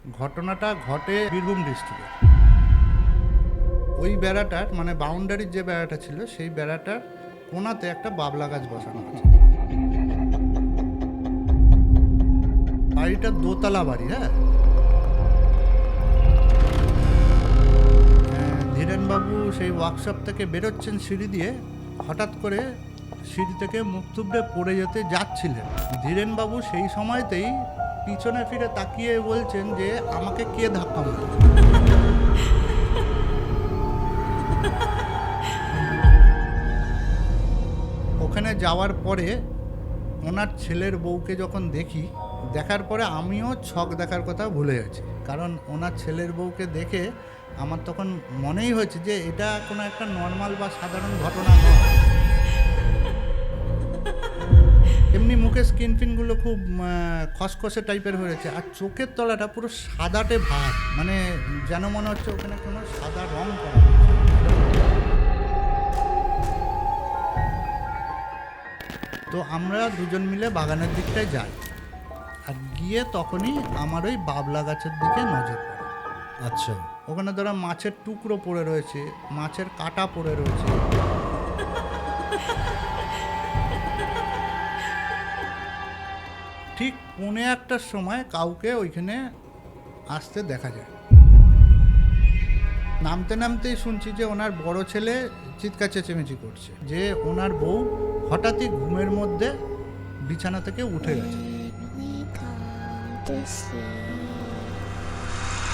ঘটনাটা ঘটে বীরভূম ডিস্ট্রিক্টে। ওই বেড়াটার মানে বাউন্ডারির যে বেড়াটা ছিল সেই বেড়াটার কোণাতে একটা বাবলা গাছ বসানো আছে। বাড়িটা দোতলা বাড়ি। ধীরেনবাবু সেই ওয়ার্কশপ থেকে বেরোচ্ছেন সিঁড়ি দিয়ে, হঠাৎ করে সিঁড়ি থেকে মুখ থুবড়ে পড়ে যেতে যাচ্ছিলেন। ধীরেনবাবু সেই সময়তেই পিছনে ফিরে তাকিয়ে বলছেন যে আমাকে কে ধাক্কা মারল। ওখানে যাওয়ার পরে ওনার ছেলের বউকে যখন দেখি, দেখার পরে আমিও ছক দেখার কথা ভুলে গেছি, কারণ ওনার ছেলের বউকে দেখে আমার তখন মনেই হয়েছে যে এটা কোনো একটা নর্মাল বা সাধারণ ঘটনা নয়। এমনি মুখের স্কিন ফিনগুলো খুব খসখসে টাইপের হয়েছে, আর চোখের তলাটা পুরো সাদাটে ভাব, মানে যেন মনে হচ্ছে ওখানে কোনো সাদা রং করা। তো আমরা দুজন মিলে বাগানের দিকটায় যাই, আর গিয়ে তখনই আমার ওই বাবলা গাছের দিকে নজর পড়ে। আচ্ছা, ওখানে ধরো মাছের টুকরো পড়ে রয়েছে, মাছের কাঁটা পড়ে রয়েছে। ঠিক 1:45টার সময় কাউকে ওইখানে আসতে দেখা যায়। নামতে নামতেই শুনছি যে ওনার বড় ছেলে চিৎকার চেঁচেমেচি করছে যে ওনার বউ হঠাৎই ঘুমের মধ্যে বিছানা থেকে উঠে গেছে।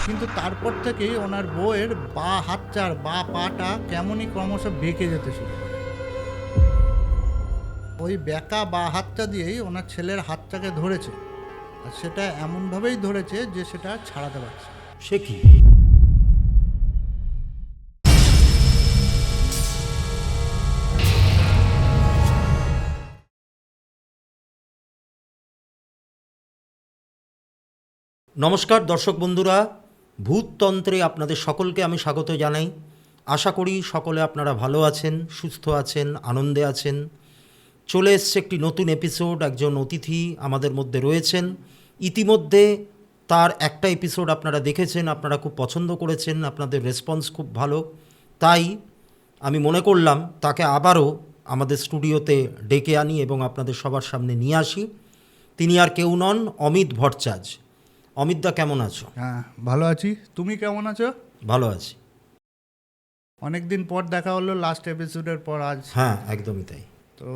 কিন্তু তারপর থেকেই ওনার বউয়ের বা হাতটার বা পাটা কেমনই ক্রমশ বেঁকে যেতে শুরু করে। ওই বেঁকা বা হাতটা দিয়েই ওনার ছেলের হাতটাকে ধরেছে, আর সেটা এমনভাবেই ধরেছে যে সেটা ছাড়াতে পারছে। সে কি? নমস্কার দর্শক বন্ধুরা, ভূততন্ত্রে আপনাদের সকলকে আমি স্বাগত জানাই। আশা করি সকলে আপনারা ভালো আছেন, সুস্থ আছেন, আনন্দে আছেন। চলে এসছে একটি নতুন এপিসোড। একজন অতিথি আমাদের মধ্যে রয়েছেন। ইতিমধ্যে তার একটা এপিসোড আপনারা দেখেছেন, আপনারা খুব পছন্দ করেছেন, আপনাদের রেসপন্স খুব ভালো। তাই আমি মনে করলাম তাকে আবারও আমাদের স্টুডিওতে ডেকে আনি এবং আপনাদের সবার সামনে নিয়ে আসি। তিনি আর কেউ নন, অমিত ভট্টাচার্য। অমিতদা, কেমন আছো? হ্যাঁ, ভালো আছি। তুমি কেমন আছো? ভালো আছি। অনেকদিন পর দেখা হলো, লাস্ট এপিসোডের পর আজ। হ্যাঁ, একদমই তাই। তো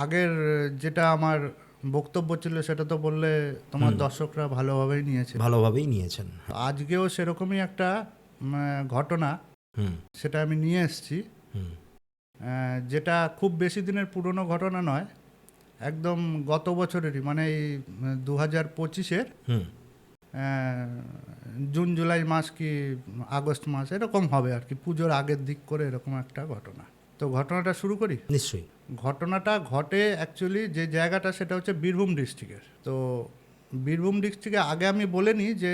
আগের যেটা আমার বক্তব্য ছিল সেটা তো বললে তোমার দর্শকরা ভালোভাবেই নিয়েছে। ভালোভাবেই নিয়েছেন। আজকেও সেরকমই একটা ঘটনা সেটা আমি নিয়ে এসেছি, যেটা খুব বেশি দিনের পুরনো ঘটনা নয়, একদম গত বছরেরই, মানে এই 2025-এর জুন জুলাই মাস কি আগস্ট মাস এরকম হবে আর কি, পুজোর আগের দিক করে এরকম একটা ঘটনা। তো ঘটনাটা শুরু করি। নিশ্চয়ই। ঘটনাটা ঘটে অ্যাকচুয়ালি যে জায়গাটা সেটা হচ্ছে বীরভূম ডিস্ট্রিক্টের। তো বীরভূম ডিস্ট্রিক্টে আগে আমি বলে নিই যে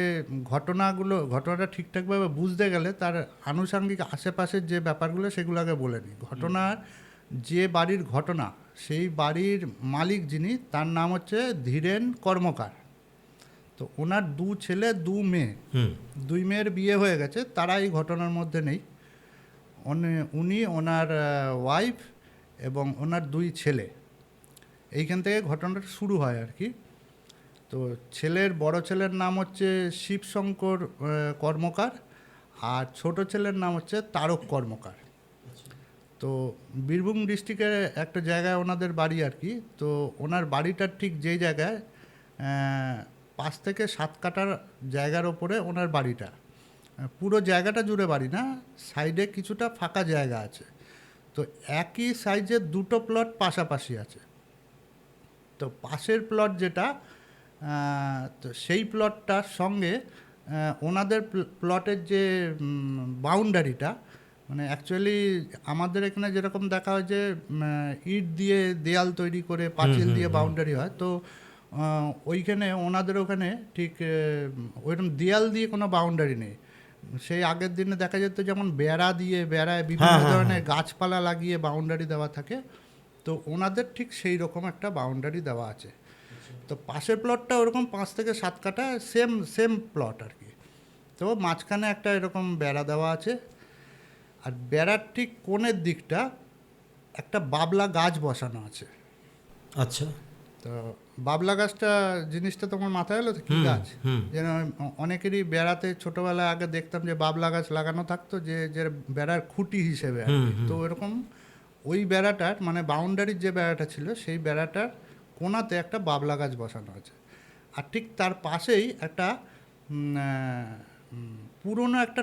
ঘটনাটা ঠিকঠাকভাবে বুঝতে গেলে তার আনুষঙ্গিক আশেপাশের যে ব্যাপারগুলো সেগুলো আগে বলে নিই। ঘটনার যে বাড়ির ঘটনা, সেই বাড়ির মালিক যিনি, তার নাম হচ্ছে ধীরেন কর্মকার। তো ওনার 2 ছেলে 2 মেয়ে, 2 মেয়ের বিয়ে হয়ে গেছে, তারা এই ঘটনার মধ্যে নেই। উনি, ওনার ওয়াইফ এবং ওনার 2 ছেলে, এইখান থেকে ঘটনাটা শুরু হয় আর কি। তো বড় ছেলের নাম হচ্ছে শিবশঙ্কর কর্মকার, আর ছোট ছেলের নাম হচ্ছে তারক কর্মকার। তো বীরভূম ডিস্ট্রিক্টের একটা জায়গায় ওনাদের বাড়ি আর কি। তো ওনার বাড়িটার ঠিক যেই জায়গায় 5 থেকে 7 কাঠার জায়গার ওপরে ওনার বাড়িটা, পুরো জায়গাটা জুড়ে বাড়ি না, সাইডে কিছুটা ফাঁকা জায়গা আছে। তো একই সাইজের 2টো প্লট পাশাপাশি আছে। তো পাশের প্লট যেটা, তো সেই প্লটটার সঙ্গে ওনাদের প্লটের যে বাউন্ডারিটা, মানে অ্যাকচুয়ালি আমাদের এখানে যেরকম দেখা হয় যে ইট দিয়ে দেয়াল তৈরি করে পাঁচিল দিয়ে বাউন্ডারি হয়, তো ওইখানে ওনাদের ওখানে ঠিক ওইরকম দেয়াল দিয়ে কোনো বাউন্ডারি নেই। সেই আগের দিনে দেখা যেত যেমন বেড়ায় বিভিন্ন ধরনের গাছপালা লাগিয়ে বাউন্ডারি দেওয়া থাকে, তো ওনাদের ঠিক সেই রকম একটা বাউন্ডারি দেওয়া আছে। তো পাশের প্লটটা ওরকম 5 থেকে 7 কাঠা সেম প্লট আর কি। তো মাঝখানে একটা এরকম বেড়া দেওয়া আছে, আর বেড়ার ঠিক কোণের দিকটা একটা বাবলা গাছ বসানো আছে। আচ্ছা। তো বাবলা গাছটা জিনিসটা তোমার মাথায় এলো তো কী গাছ? যেন অনেকেরই বেড়াতে ছোটোবেলায় আগে দেখতাম যে বাবলা গাছ লাগানো থাকতো, যে যে বেড়ার খুঁটি হিসেবে আর কি। তো এরকম ওই বেড়াটার মানে বাউন্ডারির যে বেড়াটা ছিল সেই বেড়াটার কোণাতে একটা বাবলা গাছ বসানো আছে। আর ঠিক তার পাশেই একটা পুরনো একটা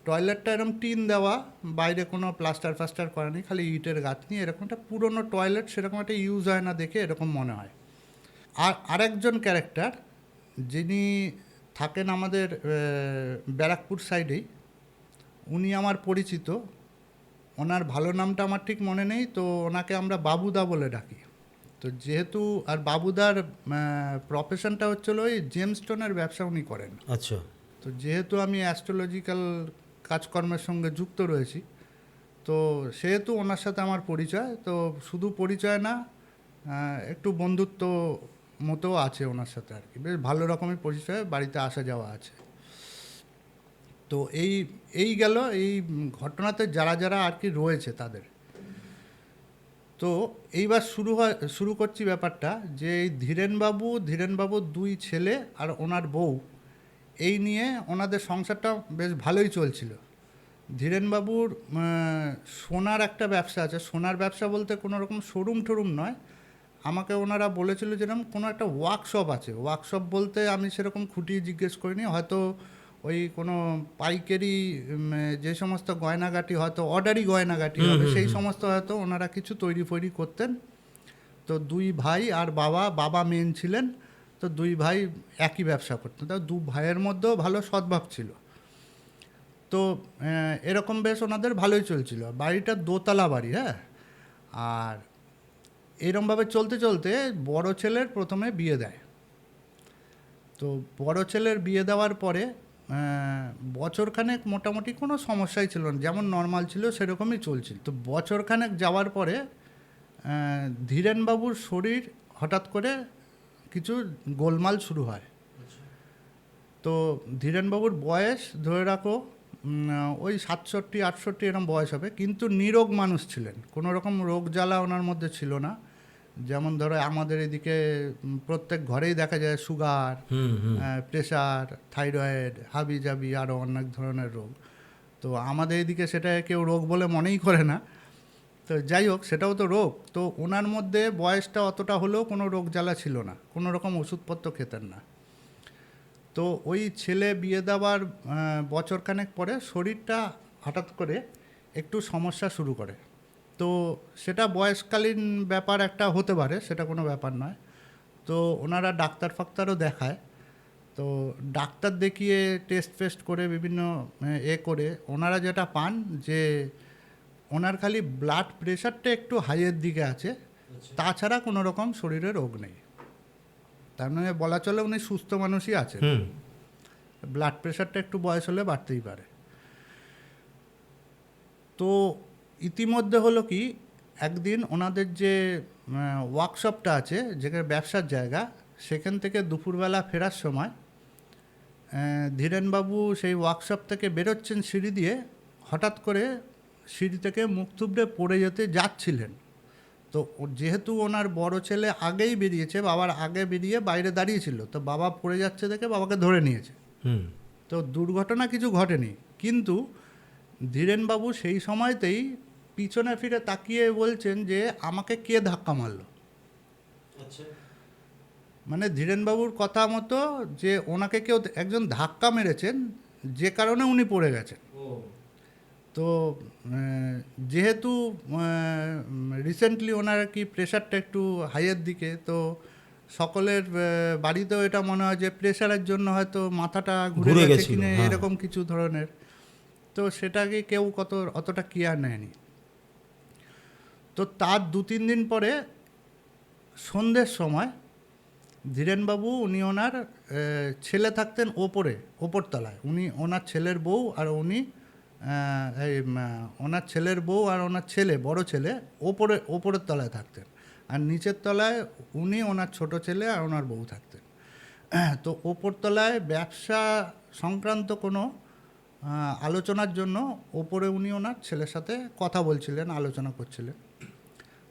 টয়লেটটা এরকম টিন দেওয়া, বাইরে কোনো প্লাস্টার করা নেই, খালি ইটের গাঁথনি, এরকম একটা পুরনো টয়লেট, সেরকম একটা ইউজ হয় না দেখে এরকম মনে হয়। আর আরেকজন ক্যারেক্টার যিনি থাকেন আমাদের ব্যারাকপুর সাইডেই, উনি আমার পরিচিত। ওনার ভালো নামটা আমার ঠিক মনে নেই, তো ওনাকে আমরা বাবুদা বলে ডাকি। তো যেহেতু আর বাবুদার প্রফেশনটা হচ্ছিল ওই জেমস্টোনের ব্যবসা উনি করেন। আচ্ছা। তো যেহেতু আমি অ্যাস্ট্রোলজিক্যাল কাজকর্মের সঙ্গে যুক্ত রয়েছি, তো সেহেতু ওনার সাথে আমার পরিচয়। তো শুধু পরিচয় না, একটু বন্ধুত্ব মতো আছে ওনার সাথে আর কি, বেশ ভালো রকমের পরিচয়, বাড়িতে আসা যাওয়া আছে। তো এই গেল এই ঘটনাতে যারা আর কি রয়েছে তাদের। তো এইবার শুরু করছি ব্যাপারটা, যে এই ধীরেনবাবুর 2 ছেলে আর ওনার বউ, এই নিয়ে ওনাদের সংসারটা বেশ ভালোই চলছিল। ধীরেনবাবুর সোনার একটা ব্যবসা আছে। সোনার ব্যবসা বলতে কোনো রকম শোরুম নয়, আমাকে ওনারা বলেছিল যেরকম কোনো একটা ওয়ার্কশপ আছে। ওয়ার্কশপ বলতে আমি সেরকম খুঁটিয়ে জিজ্ঞেস করিনি, হয়তো ওই কোনো পাইকারি যে সমস্ত গয়নাগাটি, হয়তো অর্ডারি গয়নাগাটি হবে, সেই সমস্ত হয়তো ওনারা কিছু তৈরি করতেন। তো 2 ভাই আর বাবা মেন ছিলেন। তো 2 ভাই একই ব্যবসা করতেন, তো 2 ভাইয়ের মধ্যেও ভালো সদ্ভাব ছিল। তো এরকম বেশ ওনাদের ভালোই চলছিল। বাড়িটা দোতলা বাড়ি, হ্যাঁ। আর এরকমভাবে চলতে বড় ছেলের প্রথমে বিয়ে দেয়। তো বড় ছেলের বিয়ে দেওয়ার পরে বছরখানেক মোটামুটি কোনো সমস্যাই ছিল না, যেমন নর্মাল ছিল সেরকমই চলছিল। তো বছরখানেক যাওয়ার পরে ধীরেনবাবুর শরীর হঠাৎ করে কিছু গোলমাল শুরু হয়। তো ধীরেনবাবুর বয়স ধরে রাখো ওই 67-68 এরকম বয়স হবে, কিন্তু নিরোগ মানুষ ছিলেন, কোনো রকম রোগ জ্বালা ওনার মধ্যে ছিল না। যেমন ধরো আমাদের এদিকে প্রত্যেক ঘরেই দেখা যায় সুগার, প্রেশার, থাইরয়েড, হাবিজাবি, আরও অনেক ধরনের রোগ। তো আমাদের এদিকে সেটা কেউ রোগ বলে মনেই করে না। তো যাই হোক, সেটাও তো রোগ। তো ওনার মধ্যে বয়সটা অতটা হলেও কোনো রোগ জ্বালা ছিল না, কোনো রকম ওষুধপত্র খেতেন না। তো ওই ছেলে বিয়ে দেওয়ার বছরখানেক পরে শরীরটা হঠাৎ করে একটু সমস্যা শুরু করে। তো সেটা বয়সকালীন ব্যাপার একটা হতে পারে, সেটা কোনো ব্যাপার নয়। তো ওনারা ডাক্তারও দেখায়। তো ডাক্তার দেখিয়ে টেস্ট করে বিভিন্ন করে ওনারা যেটা পান যে ওনার খালি ব্লাড প্রেশারটা একটু হাইয়ের দিকে আছে, তাছাড়া কোনো রকম শরীরে রোগ নেই। তার মানে বলা চলে উনি সুস্থ মানুষই আছেন। ব্লাড প্রেশারটা একটু বয়স হলে বাড়তেই পারে। তো ইতিমধ্যে হলো কি, একদিন ওনাদের যে ওয়ার্কশপটা আছে, যেখানে ব্যবসার জায়গা, সেখান থেকে দুপুরবেলা ফেরার সময় ধীরেনবাবু সেই ওয়ার্কশপ থেকে বেরোচ্ছেন সিঁড়ি দিয়ে, হঠাৎ করে সিঁড়ি থেকে মুখ থুবড়ে পড়ে যেতে যাচ্ছিলেন। তো যেহেতু ওনার বড় ছেলে আগেই বেরিয়েছে, বাবার আগে বেরিয়ে বাইরে দাঁড়িয়েছিল, তো বাবা পড়ে যাচ্ছে দেখে বাবাকে ধরে নিয়েছে। তো দুর্ঘটনা কিছু ঘটেনি, কিন্তু ধীরেনবাবু সেই সময়তেই পিছনে ফিরে তাকিয়ে বলছেন যে আমাকে কে ধাক্কা মারলো। মানে ধীরেনবাবুর কথা মতো যে ওনাকে কেউ একজন ধাক্কা মেরেছেন, যে কারণে উনি পড়ে গেছেন। তো যেহেতু রিসেন্টলি ওনার কি প্রেশারটা একটু হাইয়ের দিকে, তো সকলের বাড়িতেও এটা মনে হয় যে প্রেশারের জন্য হয়তো মাথাটা ঘুরে গেছে কিনা, এরকম কিছু ধরনের। তো সেটাকে কেউ অতটা কেয়ার নেয়নি। তো তার 2-3 দিন পরে সন্ধ্যের সময় ধীরেনবাবু উনি ওনার ছেলে থাকতেন ওপরতলায়, ওনার ছেলের বউ আর ওনার ছেলে বড় ছেলে ওপরের তলায় থাকতেন, আর নিচের তলায় উনি, ওনার ছোট ছেলে আর ওনার বউ থাকতেন। তো ওপরতলায় ব্যবসা সংক্রান্ত কোনো আলোচনার জন্য ওপরে উনি ওনার ছেলের সাথে কথা বলছিলেন, আলোচনা করছিলেন।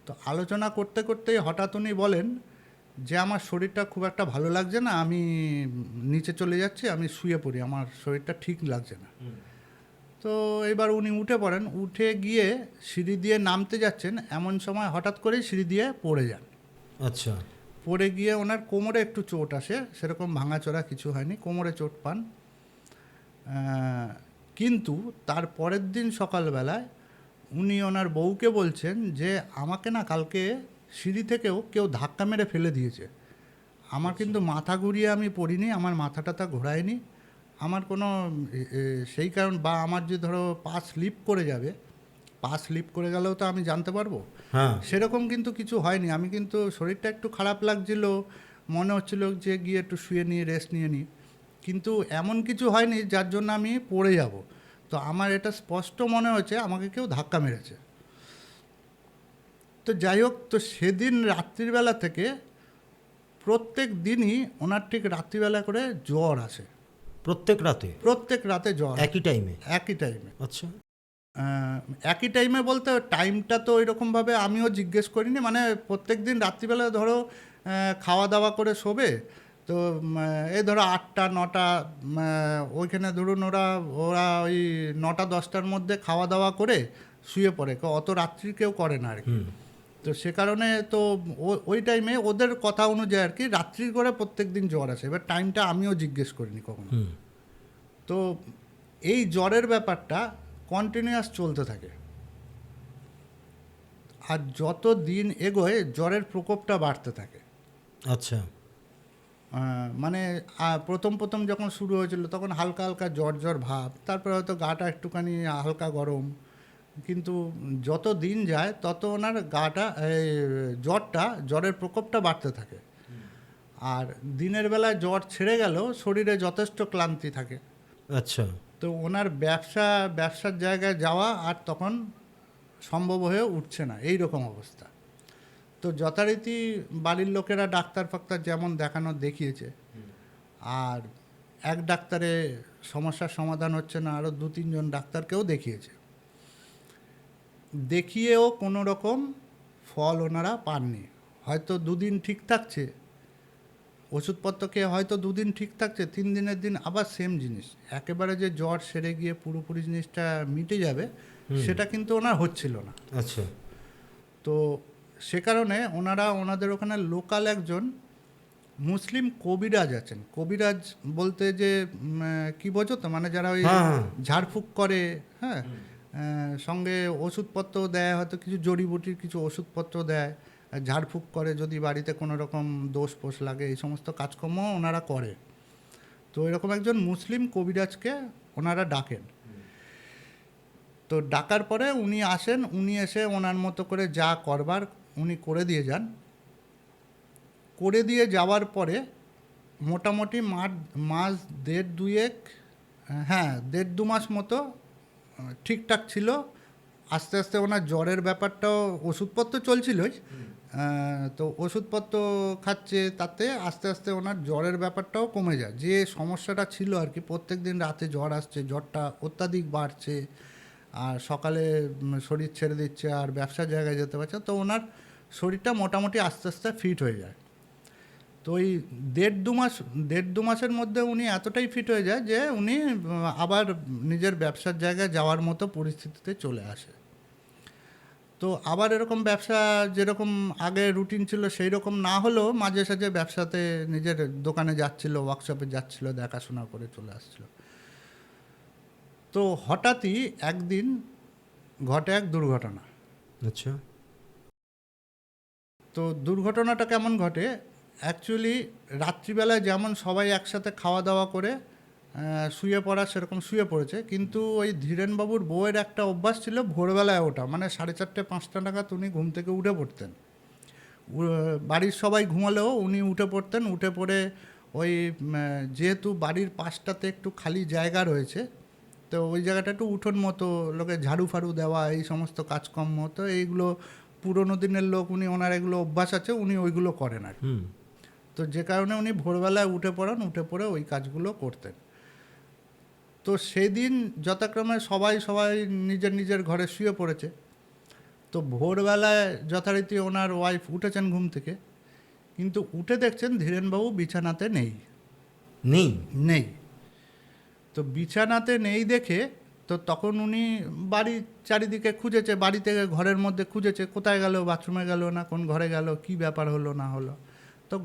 তো আলোচনা করতে করতেই হঠাৎ উনি বলেন যে আমার শরীরটা খুব একটা ভালো লাগছে না, আমি নিচে চলে যাচ্ছি, আমি শুয়ে পড়ি, আমার শরীরটা ঠিক লাগছে না। তো এবার উনি উঠে পড়েন, উঠে গিয়ে সিঁড়ি দিয়ে নামতে যাচ্ছেন, এমন সময় হঠাৎ করেই সিঁড়ি দিয়ে পড়ে যান। আচ্ছা। পড়ে গিয়ে ওনার কোমরে একটু চোট আসে, সেরকম ভাঙাচোরা কিছু হয়নি, কোমরে চোট পান। কিন্তু তার পরের দিন সকালবেলায় উনি ওনার বউকে বলছেন যে আমাকে না কালকে সিঁড়ি থেকেও কেউ ধাক্কা মেরে ফেলে দিয়েছে, আমার কিন্তু মাথা ঘুরিয়ে আমি পড়িনি, আমার মাথাটা তা ঘোরায়নি, আমার কোনো সেই কারণ, বা আমার যে ধরো পা স্লিপ করে যাবে, পা স্লিপ করে গেলেও তো আমি জানতে পারবো, হ্যাঁ। সেরকম কিন্তু কিছু হয়নি। আমি কিন্তু শরীরটা একটু খারাপ লাগছিল, মনে হচ্ছিল যে গিয়ে একটু শুয়ে নিয়ে রেস্ট নিয়ে নিই, কিন্তু এমন কিছু হয়নি যার জন্য আমি পড়ে যাব। তো আমার এটা স্পষ্ট মনে হচ্ছে আমাকে কেউ ধাক্কা মেরেছে। তো যাই হোক, তো সেদিন রাত্রিবেলা থেকে প্রত্যেক দিনই ওনার ঠিক রাত্রিবেলা করে জ্বর আসে, প্রত্যেক রাতে জ্বর, একই টাইমে? একই টাইমে। আচ্ছা। একই টাইমে বলতে টাইমটা তো ওইরকমভাবে আমিও জিজ্ঞেস করিনি, মানে প্রত্যেক দিন রাত্রিবেলা ধরো খাওয়া দাওয়া করে শোবে, তো এই ধরো 8টা 9টা, ওইখানে ধরুন ওরা ওই 9টা 10টার মধ্যে খাওয়া দাওয়া করে শুয়ে পড়ে, অত রাত্রি কেউ করে না আর কি। তো সে কারণে তো ওই টাইমে ওদের কথা অনুযায়ী আর কি রাত্রি করে প্রত্যেক দিন জ্বর আসে। এবার টাইমটা আমিও জিজ্ঞেস করিনি কখনো। তো এই জ্বরের ব্যাপারটা কন্টিনিউয়াস চলতে থাকে, আর যত দিন এগোয় জ্বরের প্রকোপটা বাড়তে থাকে। আচ্ছা। মানে প্রথম যখন শুরু হয়েছিল তখন হালকা হালকা জ্বর ভাব, তারপরে হয়তো গাটা একটুখানি হালকা গরম, কিন্তু যত দিন যায় তত ওনার গাটা জ্বরের প্রকোপটা বাড়তে থাকে। আর দিনের বেলায় জ্বর ছেড়ে গেলেও শরীরে যথেষ্ট ক্লান্তি থাকে। আচ্ছা। তো ওনার ব্যবসার জায়গায় যাওয়া আর তখন সম্ভব হয়ে উঠছে না, এই রকম অবস্থা। তো যথারীতি বাড়ির লোকেরা ডাক্তার ফাক্তার যেমন দেখানো দেখিয়েছে, আর এক ডাক্তারে সমস্যার সমাধান হচ্ছে না, আরও 2-3 জন ডাক্তারকেও দেখিয়েও কোনো রকম ফল ওনারা পাননি। হয়তো 2 দিন ঠিক থাকছে, ওষুধপত্র খেয়ে হয়তো 2 দিন ঠিক থাকছে, 3 দিনের দিন আবার সেম জিনিস, একেবারে যে জ্বর সেরে গিয়ে পুরোপুরি জিনিসটা মিটে যাবে সেটা কিন্তু ওনার হচ্ছিল না। আচ্ছা। তো সে কারণে ওনাদের ওখানে লোকাল একজন মুসলিম কবিরাজ আছেন। কবিরাজ বলতে যে কি বোঝো তো, মানে যারা ওই ঝাড়ফুঁক করে, হ্যাঁ, সঙ্গে ওষুধপত্র দেয়, হয়তো কিছু জড়িবুটির কিছু ওষুধপত্র দেয়, ঝাড়ফুঁক করে যদি বাড়িতে কোনো রকম দোষ পোষ লাগে, এই সমস্ত কাজকর্ম ওনারা করে। তো এরকম একজন মুসলিম কবিরাজকে ওনারা ডাকেন। তো ডাকার পরে উনি আসেন, উনি এসে ওনার মতো করে যা করবার উনি করে দিয়ে যান। করে দিয়ে যাওয়ার পরে মোটামুটি মাস 1.5-2, হ্যাঁ 1.5-2 মাস মতো ঠিকঠাক ছিল। আস্তে আস্তে ওনার জ্বরের ব্যাপারটাও, ওষুধপত্র চলছিলই, তো ওষুধপত্র খাচ্ছে, তাতে আস্তে আস্তে ওনার জ্বরের ব্যাপারটাও কমে যায়। যে সমস্যাটা ছিল আর কি, প্রত্যেক দিন রাতে জ্বর আসছে, জ্বরটা অত্যাধিক বাড়ছে, আর সকালে শরীর ছেড়ে দিচ্ছে, আর ব্যবসার জায়গায় যেতে পারছে, তো ওনার শরীরটা মোটামুটি আস্তে আস্তে ফিট হয়ে যায়। তো ওই 1.5-2 মাসের মধ্যে উনি এতটাই ফিট হয়ে যায় যে উনি আবার নিজের ব্যবসার জায়গায় যাওয়ার মতো পরিস্থিতিতে চলে আসে। তো আবার এরকম ব্যবসা যেরকম আগে রুটিন ছিল সেই রকম না হলেও মাঝে সাঝে ব্যবসাতে নিজের দোকানে যাচ্ছিল, ওয়ার্কশপে যাচ্ছিল, দেখাশোনা করে চলে আসছিল। তো হঠাৎই একদিন ঘটে এক দুর্ঘটনা। আচ্ছা। তো দুর্ঘটনাটা কেমন ঘটে, অ্যাকচুয়ালি রাত্রিবেলায় যেমন সবাই একসাথে খাওয়া দাওয়া করে শুয়ে পড়া, সেরকম শুয়ে পড়েছে, কিন্তু ওই ধীরেনবাবুর বউয়ের একটা অভ্যাস ছিল ভোরবেলায় ওঠা, মানে 4:30-5টা নাগাদ উনি ঘুম থেকে উঠে পড়তেন। বাড়ির সবাই ঘুমালেও উনি উঠে পড়তেন। উঠে পড়ে ওই যেহেতু বাড়ির পাশটাতে একটু খালি জায়গা রয়েছে, তো ওই জায়গাটা একটু উঠোন মতো, লোকে ঝাড়ু ফাড়ু দেওয়া, এই সমস্ত কাজকর্ম, তো এইগুলো পুরোনো দিনের লোক, উনি ওনার এগুলো অভ্যাস আছে, উনি ওইগুলো করেন আর কি। হুম। তো যে কারণে উনি ভোরবেলায় উঠে পড়ে ওই কাজগুলো করতেন। তো সেদিন যথাক্রমে সবাই নিজের নিজের ঘরে শুয়ে পড়েছে। তো ভোরবেলায় যথারীতি ওনার ওয়াইফ উঠেছেন ঘুম থেকে, কিন্তু উঠে দেখছেন ধীরেনবাবু বিছানাতে নেই। নেই। তো বিছানাতে নেই দেখে তো তখন উনি বাড়ির চারিদিকে খুঁজেছে, বাড়ি থেকে ঘরের মধ্যে খুঁজেছে, কোথায় গেল, বাথরুমে গেল না কোন ঘরে গেল, কি ব্যাপার হলো না হলো। তো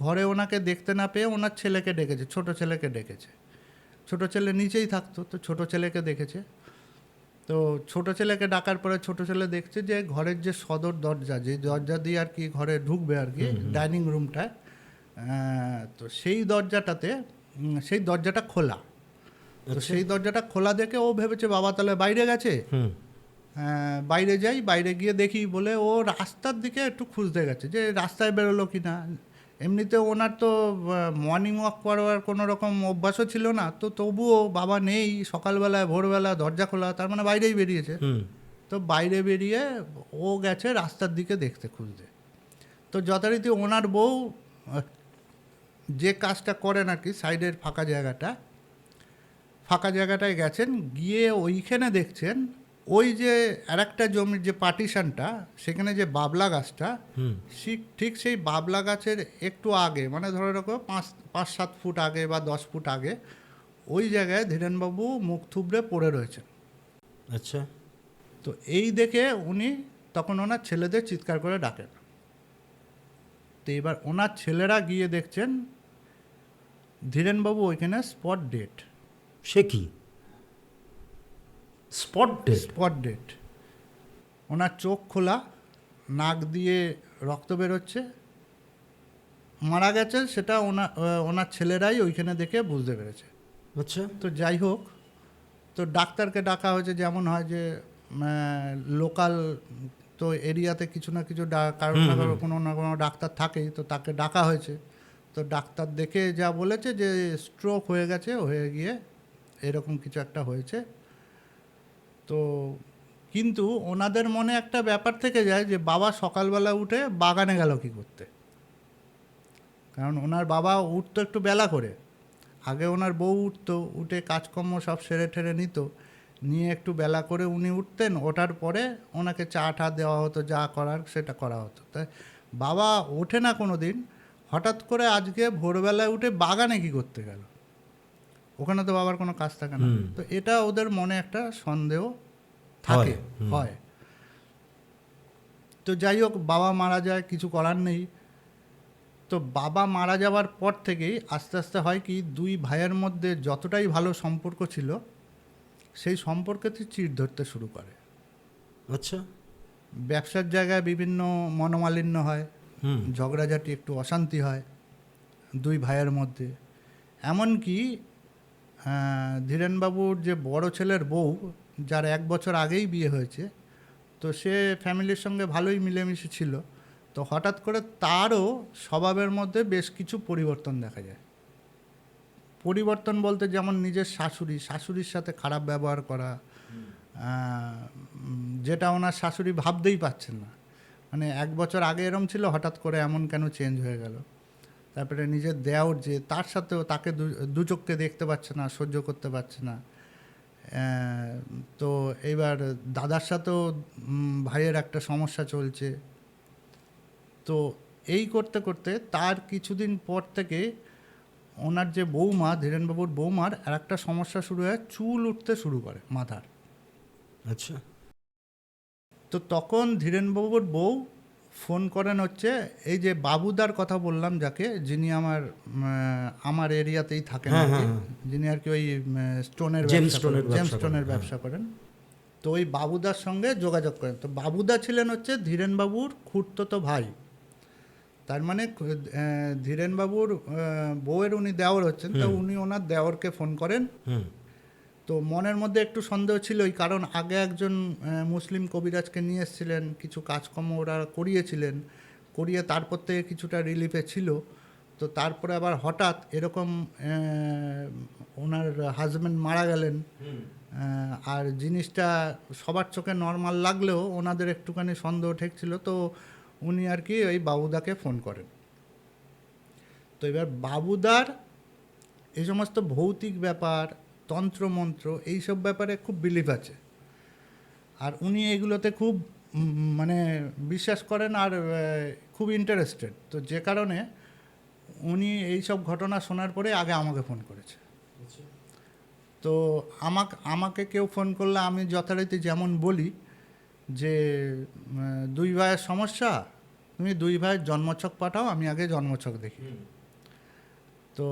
ঘরে ওনাকে দেখতে না পেয়ে ওনার ছেলেকে ডেকেছে, ছোট ছেলেকে ডেকেছে। ছোট ছেলে নিচেই থাকতো, তো ছোট ছেলেকে দেখেছে। তো ছোট ছেলেকে ডাকার পরে ছোট ছেলে দেখছে যে ঘরের যে সদর দরজা, যে দরজা দিয়ে আর কি ঘরে ঢুকবে আর কি, ডাইনিং রুমটায়, তো সেই দরজাটা খোলা। তো সেই দরজাটা খোলা দেখে ও ভেবেছে বাবা তাহলে বাইরে গেছে, বাইরে যাই, বাইরে গিয়ে দেখি বলে ও রাস্তার দিকে একটু খুঁজতে গেছে যে রাস্তায় বেরোলো কি না। এমনিতে ওনার তো মর্নিং ওয়াক করার কোনো রকম অভ্যাসও ছিল না, তো তবুও বাবা নেই, সকালবেলায় ভোরবেলা দরজা খোলা, তার মানে বাইরেই বেরিয়েছে। তো বাইরে বেরিয়ে ও গেছে রাস্তার দিকে দেখতে খুঁজতে। তো যথারীতি ওনার বউ যে কাজটা করেন আর কি, সাইডের ফাঁকা জায়গাটায় গেছেন, গিয়ে ওইখানে দেখছেন ওই যে আরেকটা জমির যে পার্টিশনটা, সেখানে যে বাবলা গাছটা, ঠিক সেই বাবলা গাছের একটু আগে, মানে ধরে রাখো 5-7 ফুট আগে বা 10 ফুট আগে, ওই জায়গায় ধীরেনবাবু মুখ থুবড়ে পড়ে রয়েছেন। আচ্ছা। তো এই দেখে উনি তখন ওনার ছেলেদের চিৎকার করে ডাকেন। তো এবার ওনার ছেলেরা গিয়ে দেখছেন ধীরেনবাবু ওইখানে স্পট ডেট। সে কি স্পট ডেট? ওনার চোখ খোলা, নাক দিয়ে রক্ত বেরোচ্ছে, মারা গেছে সেটা ওনার ছেলেরাই ওইখানে দেখে বুঝতে পেরেছে। আচ্ছা। তো যাই হোক, তো ডাক্তারকে ডাকা হয়েছে, যেমন হয় যে লোকাল তো এরিয়াতে কিছু না কিছু কারণ না কারণ কোনো না কোনো ডাক্তার থাকেই, তো তাকে ডাকা হয়েছে। তো ডাক্তার দেখে যা বলেছে যে স্ট্রোক হয়ে গেছে, হয়ে গিয়ে এরকম কিছু একটা হয়েছে। তো কিন্তু ওনাদের মনে একটা ব্যাপার থেকে যায় যে বাবা সকালবেলা উঠে বাগানে গেল কী করতে, কারণ ওনার বাবা উঠতো একটু বেলা করে, আগে ওনার বউ উঠতো, উঠে কাজকর্ম সব সেরে ঠেরে নিয়ে একটু বেলা করে উনি উঠতেন, ওঠার পরে ওনাকে চা টা দেওয়া হতো, যা করার সেটা করা হতো। তাই বাবা ওঠে না কোনো দিন, হঠাৎ করে আজকে ভোরবেলায় উঠে বাগানে কী করতে গেল, ওখানে তো বাবার কোনো কাজ থাকে না। তো এটা ওদের মনে একটা সন্দেহ থাকে, হয়। তো যাই হোক, বাবা মারা যায়, কিছু করার নেই। তো বাবা মারা যাওয়ার পর থেকেই আস্তে আস্তে হয় কি, দুই ভাইয়ের মধ্যে যতটাই ভালো সম্পর্ক ছিল, সেই সম্পর্কেতে চিড় ধরতে শুরু করে। আচ্ছা। ব্যবসার জায়গায় বিভিন্ন মনোমালিন্য হয়, ঝগড়াঝাটি, একটু অশান্তি হয় দুই ভাইয়ের মধ্যে। এমনকি ধীরেনবাবুর যে বড় ছেলের বউ, যার 1 বছর আগেই বিয়ে হয়েছে, তো সে ফ্যামিলির সঙ্গে ভালোই মিলেমিশে ছিল। তো হঠাৎ করে তারও স্বভাবের মধ্যে বেশ কিছু পরিবর্তন দেখা যায়। পরিবর্তন বলতে যেমন নিজের শাশুড়ির সাথে খারাপ ব্যবহার করা, যেটা ওনার শাশুড়ি ভাবতেই পারছেন না, মানে 1 বছর আগে এরম ছিল, হঠাৎ করে এমন কেন চেঞ্জ হয়ে গেল। তারপরে নিজের দেওর যে, তার সাথেও তাকে দু চোখকে দেখতে পাচ্ছে না, সহ্য করতে পারছে না। তো এইবার দাদার সাথেও ভাইয়ের একটা সমস্যা চলছে। তো এই করতে করতে তার কিছুদিন পর থেকে ওনার যে বৌমা, ধীরেনবাবুর বৌমার আর একটা সমস্যা শুরু হয়, চুল উঠতে শুরু করে মাথার। আচ্ছা। তো তখন ধীরেনবাবুর বউ ফোন করেন হচ্ছে এই যে বাবুদার কথা বললাম, যাকে, যিনি আমার এরিয়াতেই থাকেন, যিনি আর কি ওই জেমস্টোনের ব্যবসা করেন। তো ওই বাবুদার সঙ্গে যোগাযোগ করেন। তো বাবুদা ছিলেন হচ্ছে ধীরেনবাবুর খুড়তুতো ভাই, তার মানে ধীরেনবাবুর বউয়ের উনি দেওর হচ্ছেন। তো উনি ওনার দেওরকে ফোন করেন। তো মনের মধ্যে একটু সন্দেহ ছিলই, কারণ আগে একজন মুসলিম কবিরাজকে নিয়ে এসেছিলেন, কিছু কাজকর্ম ওরা করিয়ে তারপর থেকে কিছুটা রিলিফে ছিল। তো তারপরে আবার হঠাৎ এরকম ওনার হাজব্যান্ড মারা গেলেন, আর জিনিসটা সবার চোখে নর্মাল লাগলেও ওনাদের একটুখানি সন্দেহ ঠেকছিল, তো উনি আর কি ওই বাবুদাকে ফোন করেন। তো এবার বাবুদার এই সমস্ত ভৌতিক ব্যাপার, তন্ত্রমন্ত্র, এইসব ব্যাপারে খুব বিলিভ আছে, আর উনি এইগুলোতে খুব মানে বিশ্বাস করেন আর খুব ইন্টারেস্টেড। তো যে কারণে উনি এই সব ঘটনা শোনার পরে আগে আমাকে ফোন করেছে। তো আমাকে কেউ ফোন করলে আমি যথারীতি যেমন বলি যে দুই ভাইয়ের সমস্যা, তুমি দুই ভাইয়ের জন্মছক পাঠাও, আমি আগে জন্মছক দেখি। তো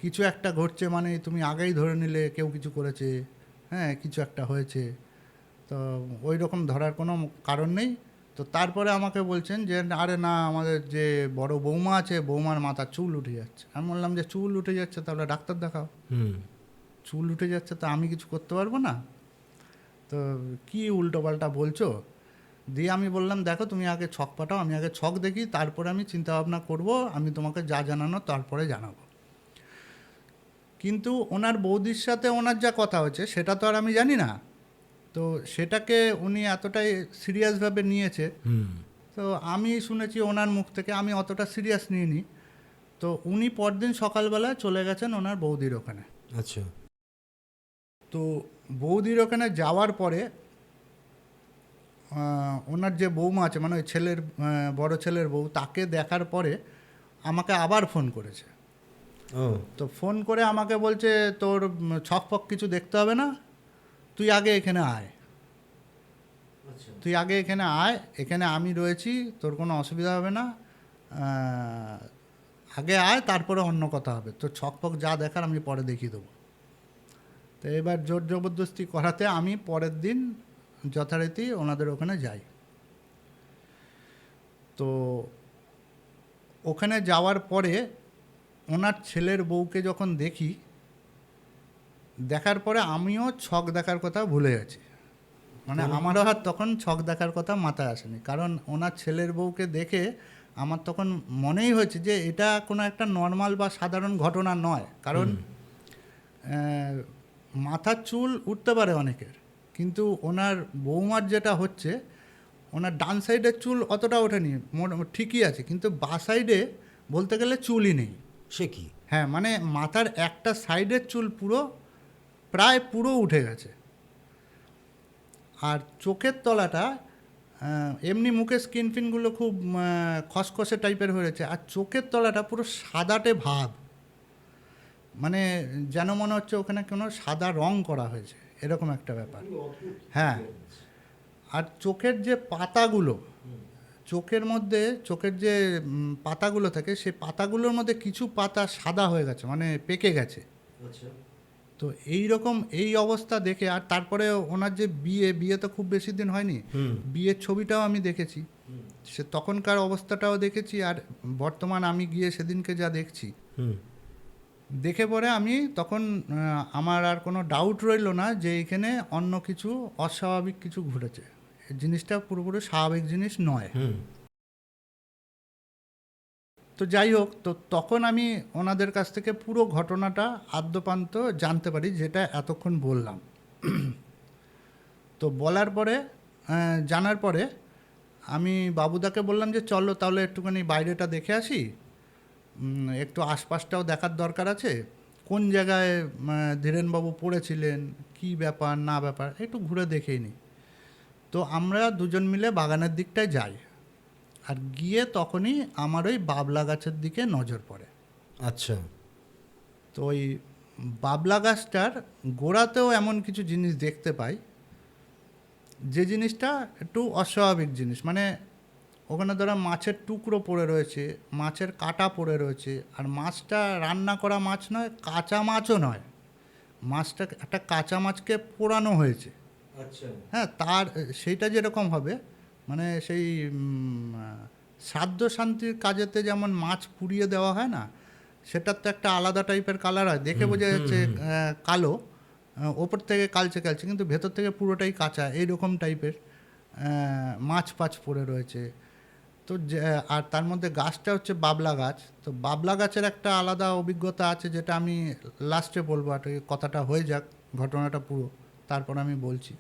কিছু একটা ঘটছে মানে তুমি আগেই ধরে নিলে কেউ কিছু করেছে, হ্যাঁ কিছু একটা হয়েছে, তো ওই রকম ধরার কোনো কারণ নেই। তো তারপরে আমাকে বলছেন যে আরে না, আমাদের যে বড় বৌমা আছে, বৌমার মাথা চুল উঠে যাচ্ছে। আমি বললাম যে চুল উঠে যাচ্ছে তাহলে ডাক্তার দেখাও। চুল উঠে যাচ্ছে তো আমি কিছু করতে পারবো না, তো কী উল্টোপাল্টা বলছো। দিয়ে আমি বললাম দেখো তুমি আগে ছক পাঠাও, আমি আগে ছক দেখি, তারপরে আমি চিন্তা ভাবনা করবো, আমি তোমাকে যা জানানো তারপরে জানাবো। কিন্তু ওনার বৌদির সাথে ওনার যা কথা হয়েছে সেটা তো আর আমি জানি না, তো সেটাকে উনি এতটাই সিরিয়াসভাবে নিয়েছে। তো আমি শুনেছি ওনার মুখ থেকে, আমি অতটা সিরিয়াস নিইনি। তো উনি পরদিন সকালবেলা চলে গেছেন ওনার বৌদির ওখানে। আচ্ছা। তো বৌদির ওখানে যাওয়ার পরে ওনার যে বৌমা আছে, মানে ওই ছেলের বড় ছেলের বউ, তাকে দেখার পরে আমাকে আবার ফোন করেছে। তো ফোন করে আমাকে বলছে তোর ছক ফক কিছু দেখতে হবে না, তুই আগে এখানে আয়, তুই আগে এখানে আয়, এখানে আমি রয়েছি, তোর কোনো অসুবিধা হবে না, আগে আয়, তারপরে অন্য কথা হবে, তোর ছক ফক যা দেখার আমি পরে দেখিয়ে দেবো। তো এবার জোর জবরদস্তি করাতে আমি পরের দিন যথারীতি ওনাদের ওখানে যাই। তো ওখানে যাওয়ার পরে ওনার ছেলের বউকে যখন দেখি, দেখার পরে আমিও ছক দেখার কথা ভুলে গেছি, মানে আমারও আর তখন ছক দেখার কথা মাথায় আসেনি, কারণ ওনার ছেলের বউকে দেখে আমার তখন মনেই হয়েছে যে এটা কোনো একটা নর্মাল বা সাধারণ ঘটনা নয়। কারণ মাথার চুল উঠতে পারে অনেকের, কিন্তু ওনার বৌমার যেটা হচ্ছে, ওনার ডান সাইডের চুল অতটা ওঠেনি, ঠিকই আছে, কিন্তু বাঁ সাইডে বলতে গেলে চুলই নেই। সে কি? হ্যাঁ, মানে মাথার একটা সাইডের চুল প্রায় পুরো উঠে গেছে। আর চোখের তলাটা এমনি মুখের স্কিন ফিনগুলো খুব খসখসে টাইপের হয়েছে, আর চোখের তলাটা পুরো সাদাটে ভাব, মানে যেন মনে হচ্ছে ওখানে কোনো সাদা রং করা হয়েছে, এরকম একটা ব্যাপার। হ্যাঁ, আর চোখের যে পাতাগুলো, চোখের মধ্যে চোখের যে পাতাগুলো থাকে, সেই পাতাগুলোর মধ্যে কিছু পাতা সাদা হয়ে গেছে, মানে পেকে গেছে। তো এই রকম এই অবস্থা দেখে, আর তারপরে ওনার যে বিয়ে তো খুব বেশি দিন হয়নি, বিয়ের ছবিটাও আমি দেখেছি, সে তখনকার অবস্থাটাও দেখেছি, আর বর্তমান আমি গিয়ে সেদিনকে যা দেখছি, দেখে পরে আমি তখন আমার আর কোনো ডাউট রইল না যে এখানে অন্য কিছু অস্বাভাবিক কিছু ঘটেছে, জিনিসটা পুরোপুরি স্বাভাবিক জিনিস নয়। তো যাই হোক, তো তখন আমি ওনাদের কাছ থেকে পুরো ঘটনাটা আদ্যপান্ত জানতে পারি, যেটা এতক্ষণ বললাম। তো বলার পরে জানার পরে আমি বাবুদাকে বললাম যে চলো তাহলে একটুখানি বাইরেটা দেখে আসি, একটু আশপাশটাও দেখার দরকার আছে, কোন জায়গায় ধীরেনবাবু পড়েছিলেন, কি ব্যাপার না ব্যাপার একটু ঘুরে দেখেই নিই। তো আমরা দুজন মিলে বাগানের দিকটায় যাই, আর গিয়ে তখনই আমার ওই বাবলা গাছের দিকে নজর পড়ে। আচ্ছা। তো ওই বাবলা গাছটার গোড়াতেও এমন কিছু জিনিস দেখতে পাই, যে জিনিসটা একটু অস্বাভাবিক জিনিস, মানে ওখানে ধরো মাছের টুকরো পড়ে রয়েছে, মাছের কাঁটা পড়ে রয়েছে, আর মাছটা রান্না করা মাছ নয়, কাঁচা মাছও নয়, মাছটা একটা কাঁচা মাছকে পোড়ানো হয়েছে। আচ্ছা। হ্যাঁ, তার সেইটা যেরকম হবে, মানে সেই শ্রাদ্ধ শান্তির কাজেতে যেমন মাছ পুড়িয়ে দেওয়া হয় না, সেটার তো একটা আলাদা টাইপের কালার হয়, দেখে বোঝা যাচ্ছে কালো, ওপর থেকে কালচে কালচে, কিন্তু ভেতর থেকে পুরোটাই কাঁচা, এইরকম টাইপের মাছ পাছ পড়ে রয়েছে। তো আর তার মধ্যে গাছটা হচ্ছে বাবলা গাছ। তো বাবলা গাছের একটা আলাদা অভিজ্ঞতা আছে, যেটা আমি লাস্টে বলবো, আর কথাটা হয়ে যাক ঘটনাটা পুরো, তারপর আমি বলছি।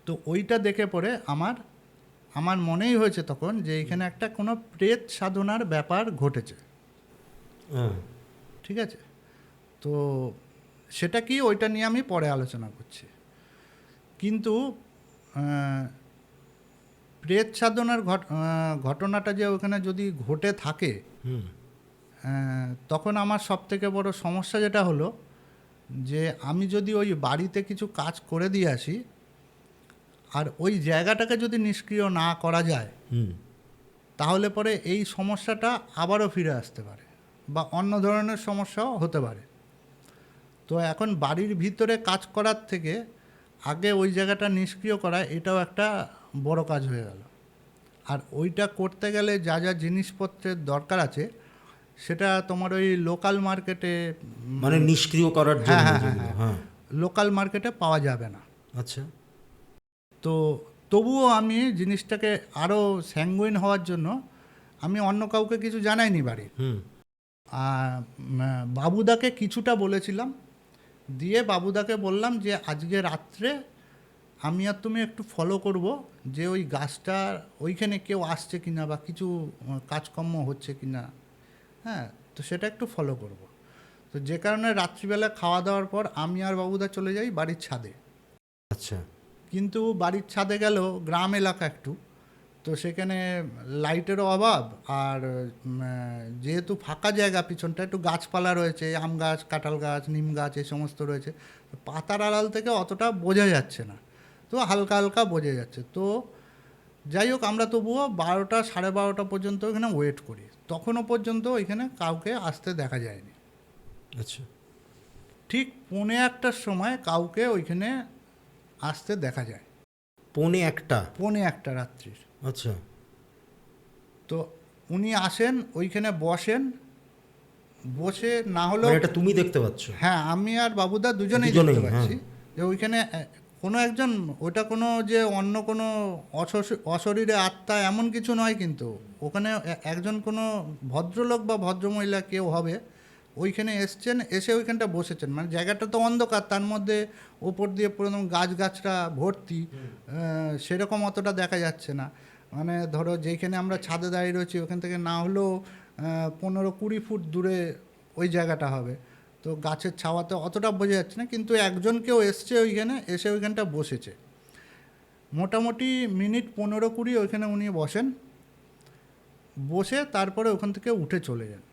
তো ওইটা দেখে পরে আমার মনেই হয়েছে তখন যে এখানে একটা কোনো প্রেত সাধনার ব্যাপার ঘটেছে। হ্যাঁ। ঠিক আছে, তো সেটা কি ওইটা নিয়ে আমি পরে আলোচনা করছি। কিন্তু প্রেত সাধনার ঘটনাটা যে ওখানে যদি ঘটে থাকে, হুম। তখন আমার সবথেকে বড় সমস্যা যেটা হলো যে আমি যদি ওই বাড়িতে কিছু কাজ করে দিয়ে আসি আর ওই জায়গাটাকে যদি নিষ্ক্রিয় না করা যায়, হুম। তাহলে পরে এই সমস্যাটা আবারও ফিরে আসতে পারে বা অন্য ধরনের সমস্যাও হতে পারে। তো এখন বাড়ির ভিতরে কাজ করার থেকে আগে ওই জায়গাটা নিষ্ক্রিয় করা, এটাও একটা বড় কাজ হয়ে গেল। আর ওইটা করতে গেলে যা যা জিনিসপত্রের দরকার আছে সেটা তোমার ওই লোকাল মার্কেটে, মানে নিষ্ক্রিয় করার জন্য যেগুলো, হ্যাঁ। লোকাল মার্কেটে পাওয়া যাবে না। আচ্ছা। তো তবুও আমি জিনিসটাকে আরও স্যাঙ্গুইন হওয়ার জন্য আমি অন্য কাউকে কিছু জানাইনি বাড়ির। হুম। বাবুদাকে কিছুটা বলেছিলাম, দিয়ে বাবুদাকে বললাম যে আজকে রাত্রে আমি আর তুমি একটু ফলো করব যে ওই গাছটা ওইখানে কেউ আসছে কিনা বা কিছু কাজকর্ম হচ্ছে কিনা। হ্যাঁ, তো সেটা একটু ফলো করব। তো যে কারণে রাত্রিবেলা খাওয়া দাওয়ার পর আমি আর বাবুদা চলে যাই বাড়ির ছাদে। আচ্ছা। কিন্তু বাড়ির ছাদে গেল গ্রাম এলাকা একটু, তো সেখানে লাইটেরও অভাব, আর যেহেতু ফাঁকা জায়গা, পিছনটা একটু গাছপালা রয়েছে, আম গাছ, কাঁঠাল গাছ, নিম গাছ, এই সমস্ত রয়েছে, পাতার আড়াল থেকে অতটা বোঝা যাচ্ছে না, তো হালকা হালকা বোঝা যাচ্ছে। তো যাই হোক, আমরা তবুও 12টা 12:30 পর্যন্ত এখানে ওয়েট করি। তখনও পর্যন্ত ওইখানে কাউকে আসতে দেখা যায়নি। আচ্ছা। ঠিক 1:45টার সময় কাউকে ওইখানে আসতে দেখা যায়। 1:45? 1:45 রাত্রির। আচ্ছা। তো উনি আসেন, ওইখানে বসেন, বসে না হলেও, মানে এটা তুমি দেখতে পাচ্ছ? হ্যাঁ, আমি আর বাবুদা দুজনেই দুজনেই, দেখতে পাচ্ছি হ্যাঁ। যে ওইখানে কোনো একজন, ওটা কোনো যে অন্য কোনো অশরীরে আত্মা এমন কিছু নয়, কিন্তু ওখানে একজন কোনো ভদ্রলোক বা ভদ্রমহিলা কেউ হবে, ওইখানে এসছেন, এসে ওইখানটা বসেছেন। মানে জায়গাটা তো অন্ধকার, তার মধ্যে ওপর দিয়ে পুরো গাছগাছরা ভর্তি, সেরকম অতটা দেখা যাচ্ছে না। মানে ধরো যেখানে আমরা ছাদে দাঁড়িয়ে রয়েছি ওখান থেকে না হলেও 15-20 ফুট দূরে ওই জায়গাটা হবে, তো গাছের ছাওয়াতে অতটা বোঝা যাচ্ছে না। কিন্তু একজন কেউ এসছে ওইখানে, এসে ওইখানটা বসেছে, মোটামুটি মিনিট 15-20 ওইখানে উনি বসেন, বসে তারপরে ওখান থেকে উঠে চলে যান।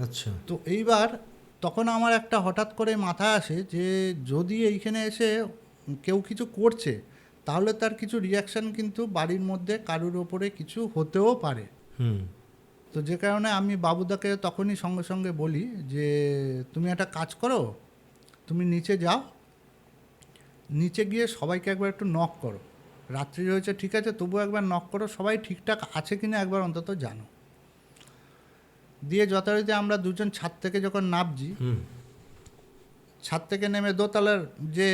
আচ্ছা। তো এইবার তখন আমার একটা হঠাৎ করে মাথায় আসে যে যদি এইখানে এসে কেউ কিছু করছে, তাহলে তার কিছু রিয়াকশান কিন্তু বাড়ির মধ্যে কারুর ওপরে কিছু হতেও পারে। হুম। তো যে কারণে আমি বাবুদাকে তখনই সঙ্গে সঙ্গে বলি যে তুমি একটা কাজ করো, তুমি নিচে যাও, নিচে গিয়ে সবাইকে একবার একটু নক করো, রাত্রি রয়েছে ঠিক আছে, তবু একবার নক করো, সবাই ঠিকঠাক আছে কিনা একবার অন্তত জানো। দিয়ে যথারীতি আমরা দুজন ছাদ থেকে যখন নামছি, ছাদ থেকে নেমে দোতলার যে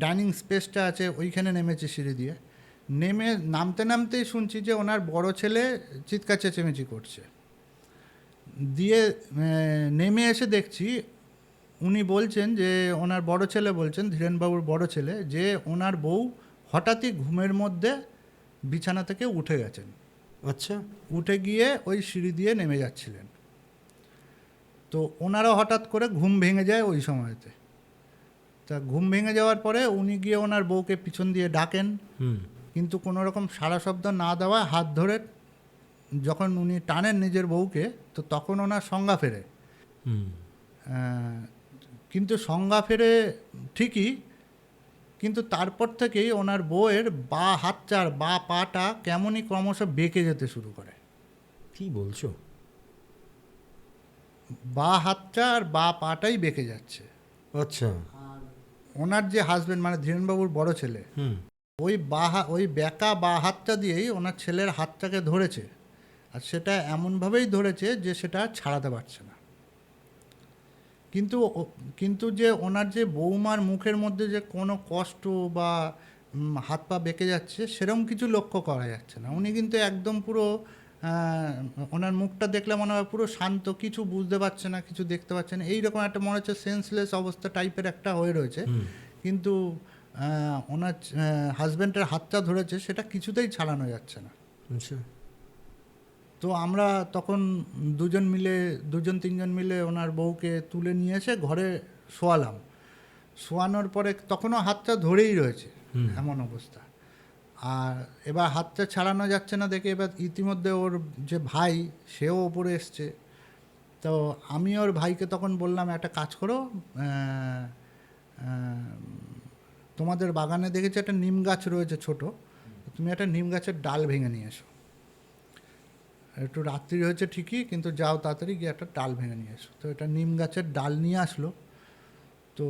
ডাইনিং স্পেসটা আছে ওইখানে নেমেছি সিঁড়ি দিয়ে, নেমে নামতে নামতেই শুনছি যে ওনার বড় ছেলে চিৎকার চেঁচেমেচি করছে। দিয়ে নেমে এসে দেখছি উনি বলছেন যে ওনার বড় ছেলে বলছেন, ধীরেনবাবুর বড় ছেলে, যে ওনার বউ হঠাৎই ঘুমের মধ্যে বিছানা থেকে উঠে গেছেন। আচ্ছা। উঠে গিয়ে ওই সিঁড়ি দিয়ে নেমে যাচ্ছিলেন। তো ওনারও হঠাৎ করে ঘুম ভেঙে যায় ওই সময়তে। তা ঘুম ভেঙে যাওয়ার পরে উনি গিয়ে ওনার বউকে পিছন দিয়ে ডাকেন, কিন্তু কোনো রকম সাড়া শব্দ না দেওয়ায় হাত ধরে যখন উনি টানেন নিজের বউকে, তো তখন ওনার সংজ্ঞা ফেরে। কিন্তু সংজ্ঞা ফেরে ঠিকই, কিন্তু তারপর থেকেই ওনার বউয়ের বা হাতটা আর বা পাটা কেমনই ক্রমশ বেঁকে যেতে শুরু করে। কি বলছো? বা হাতটা আর বা পাটাই বেঁকে যাচ্ছে। আচ্ছা। আর ওনার যে হাজবেন্ড মানে ধীরেনবাবুর বড় ছেলে, ওই বেঁকা বা হাতটা দিয়েই ওনার ছেলের হাতটাকে ধরেছে, আর সেটা এমনভাবেই ধরেছে যে সেটা ছাড়াতে পারছে না। কিন্তু যে ওনার যে বৌমার মুখের মধ্যে যে কোনো কষ্ট বা হাত পা বেঁকে যাচ্ছে সেরকম কিছু লক্ষ্য করা যাচ্ছে না। উনি কিন্তু একদম পুরো ওনার মুখটা দেখলে মনে হয় পুরো শান্ত, কিছু বুঝতে পারছে না, কিছু দেখতে পাচ্ছে না, এইরকম একটা মনে হচ্ছে সেন্সলেস অবস্থা টাইপের একটা হয়ে রয়েছে। কিন্তু ওনার হাজব্যান্ডের হাতটা ধরেছে, সেটা কিছুতেই ছাড়ানো যাচ্ছে না। আচ্ছা। তো আমরা তখন দুজন তিনজন মিলে ওনার বউকে তুলে নিয়ে এসে ঘরে শোয়ালাম। শোয়ানোর পরে তখনও হাতটা ধরেই রয়েছে, এমন অবস্থা। আর এবার হাতটা ছাড়ানো যাচ্ছে না দেখে এবার ইতিমধ্যে ওর যে ভাই, সেও ওপরে এসছে। তো আমি ওর ভাইকে তখন বললাম, একটা কাজ করো, তোমাদের বাগানে দেখেছি একটা নিম গাছ রয়েছে ছোট, তুমি একটা নিম গাছের ডাল ভেঙে নিয়ে এসো। একটু রাত্রি হয়েছে ঠিকই, কিন্তু যাও তাড়াতাড়ি গিয়ে একটা ডাল ভেঙে নিয়ে এসো। তো এটা নিম গাছের ডাল নিয়ে আসলো। তো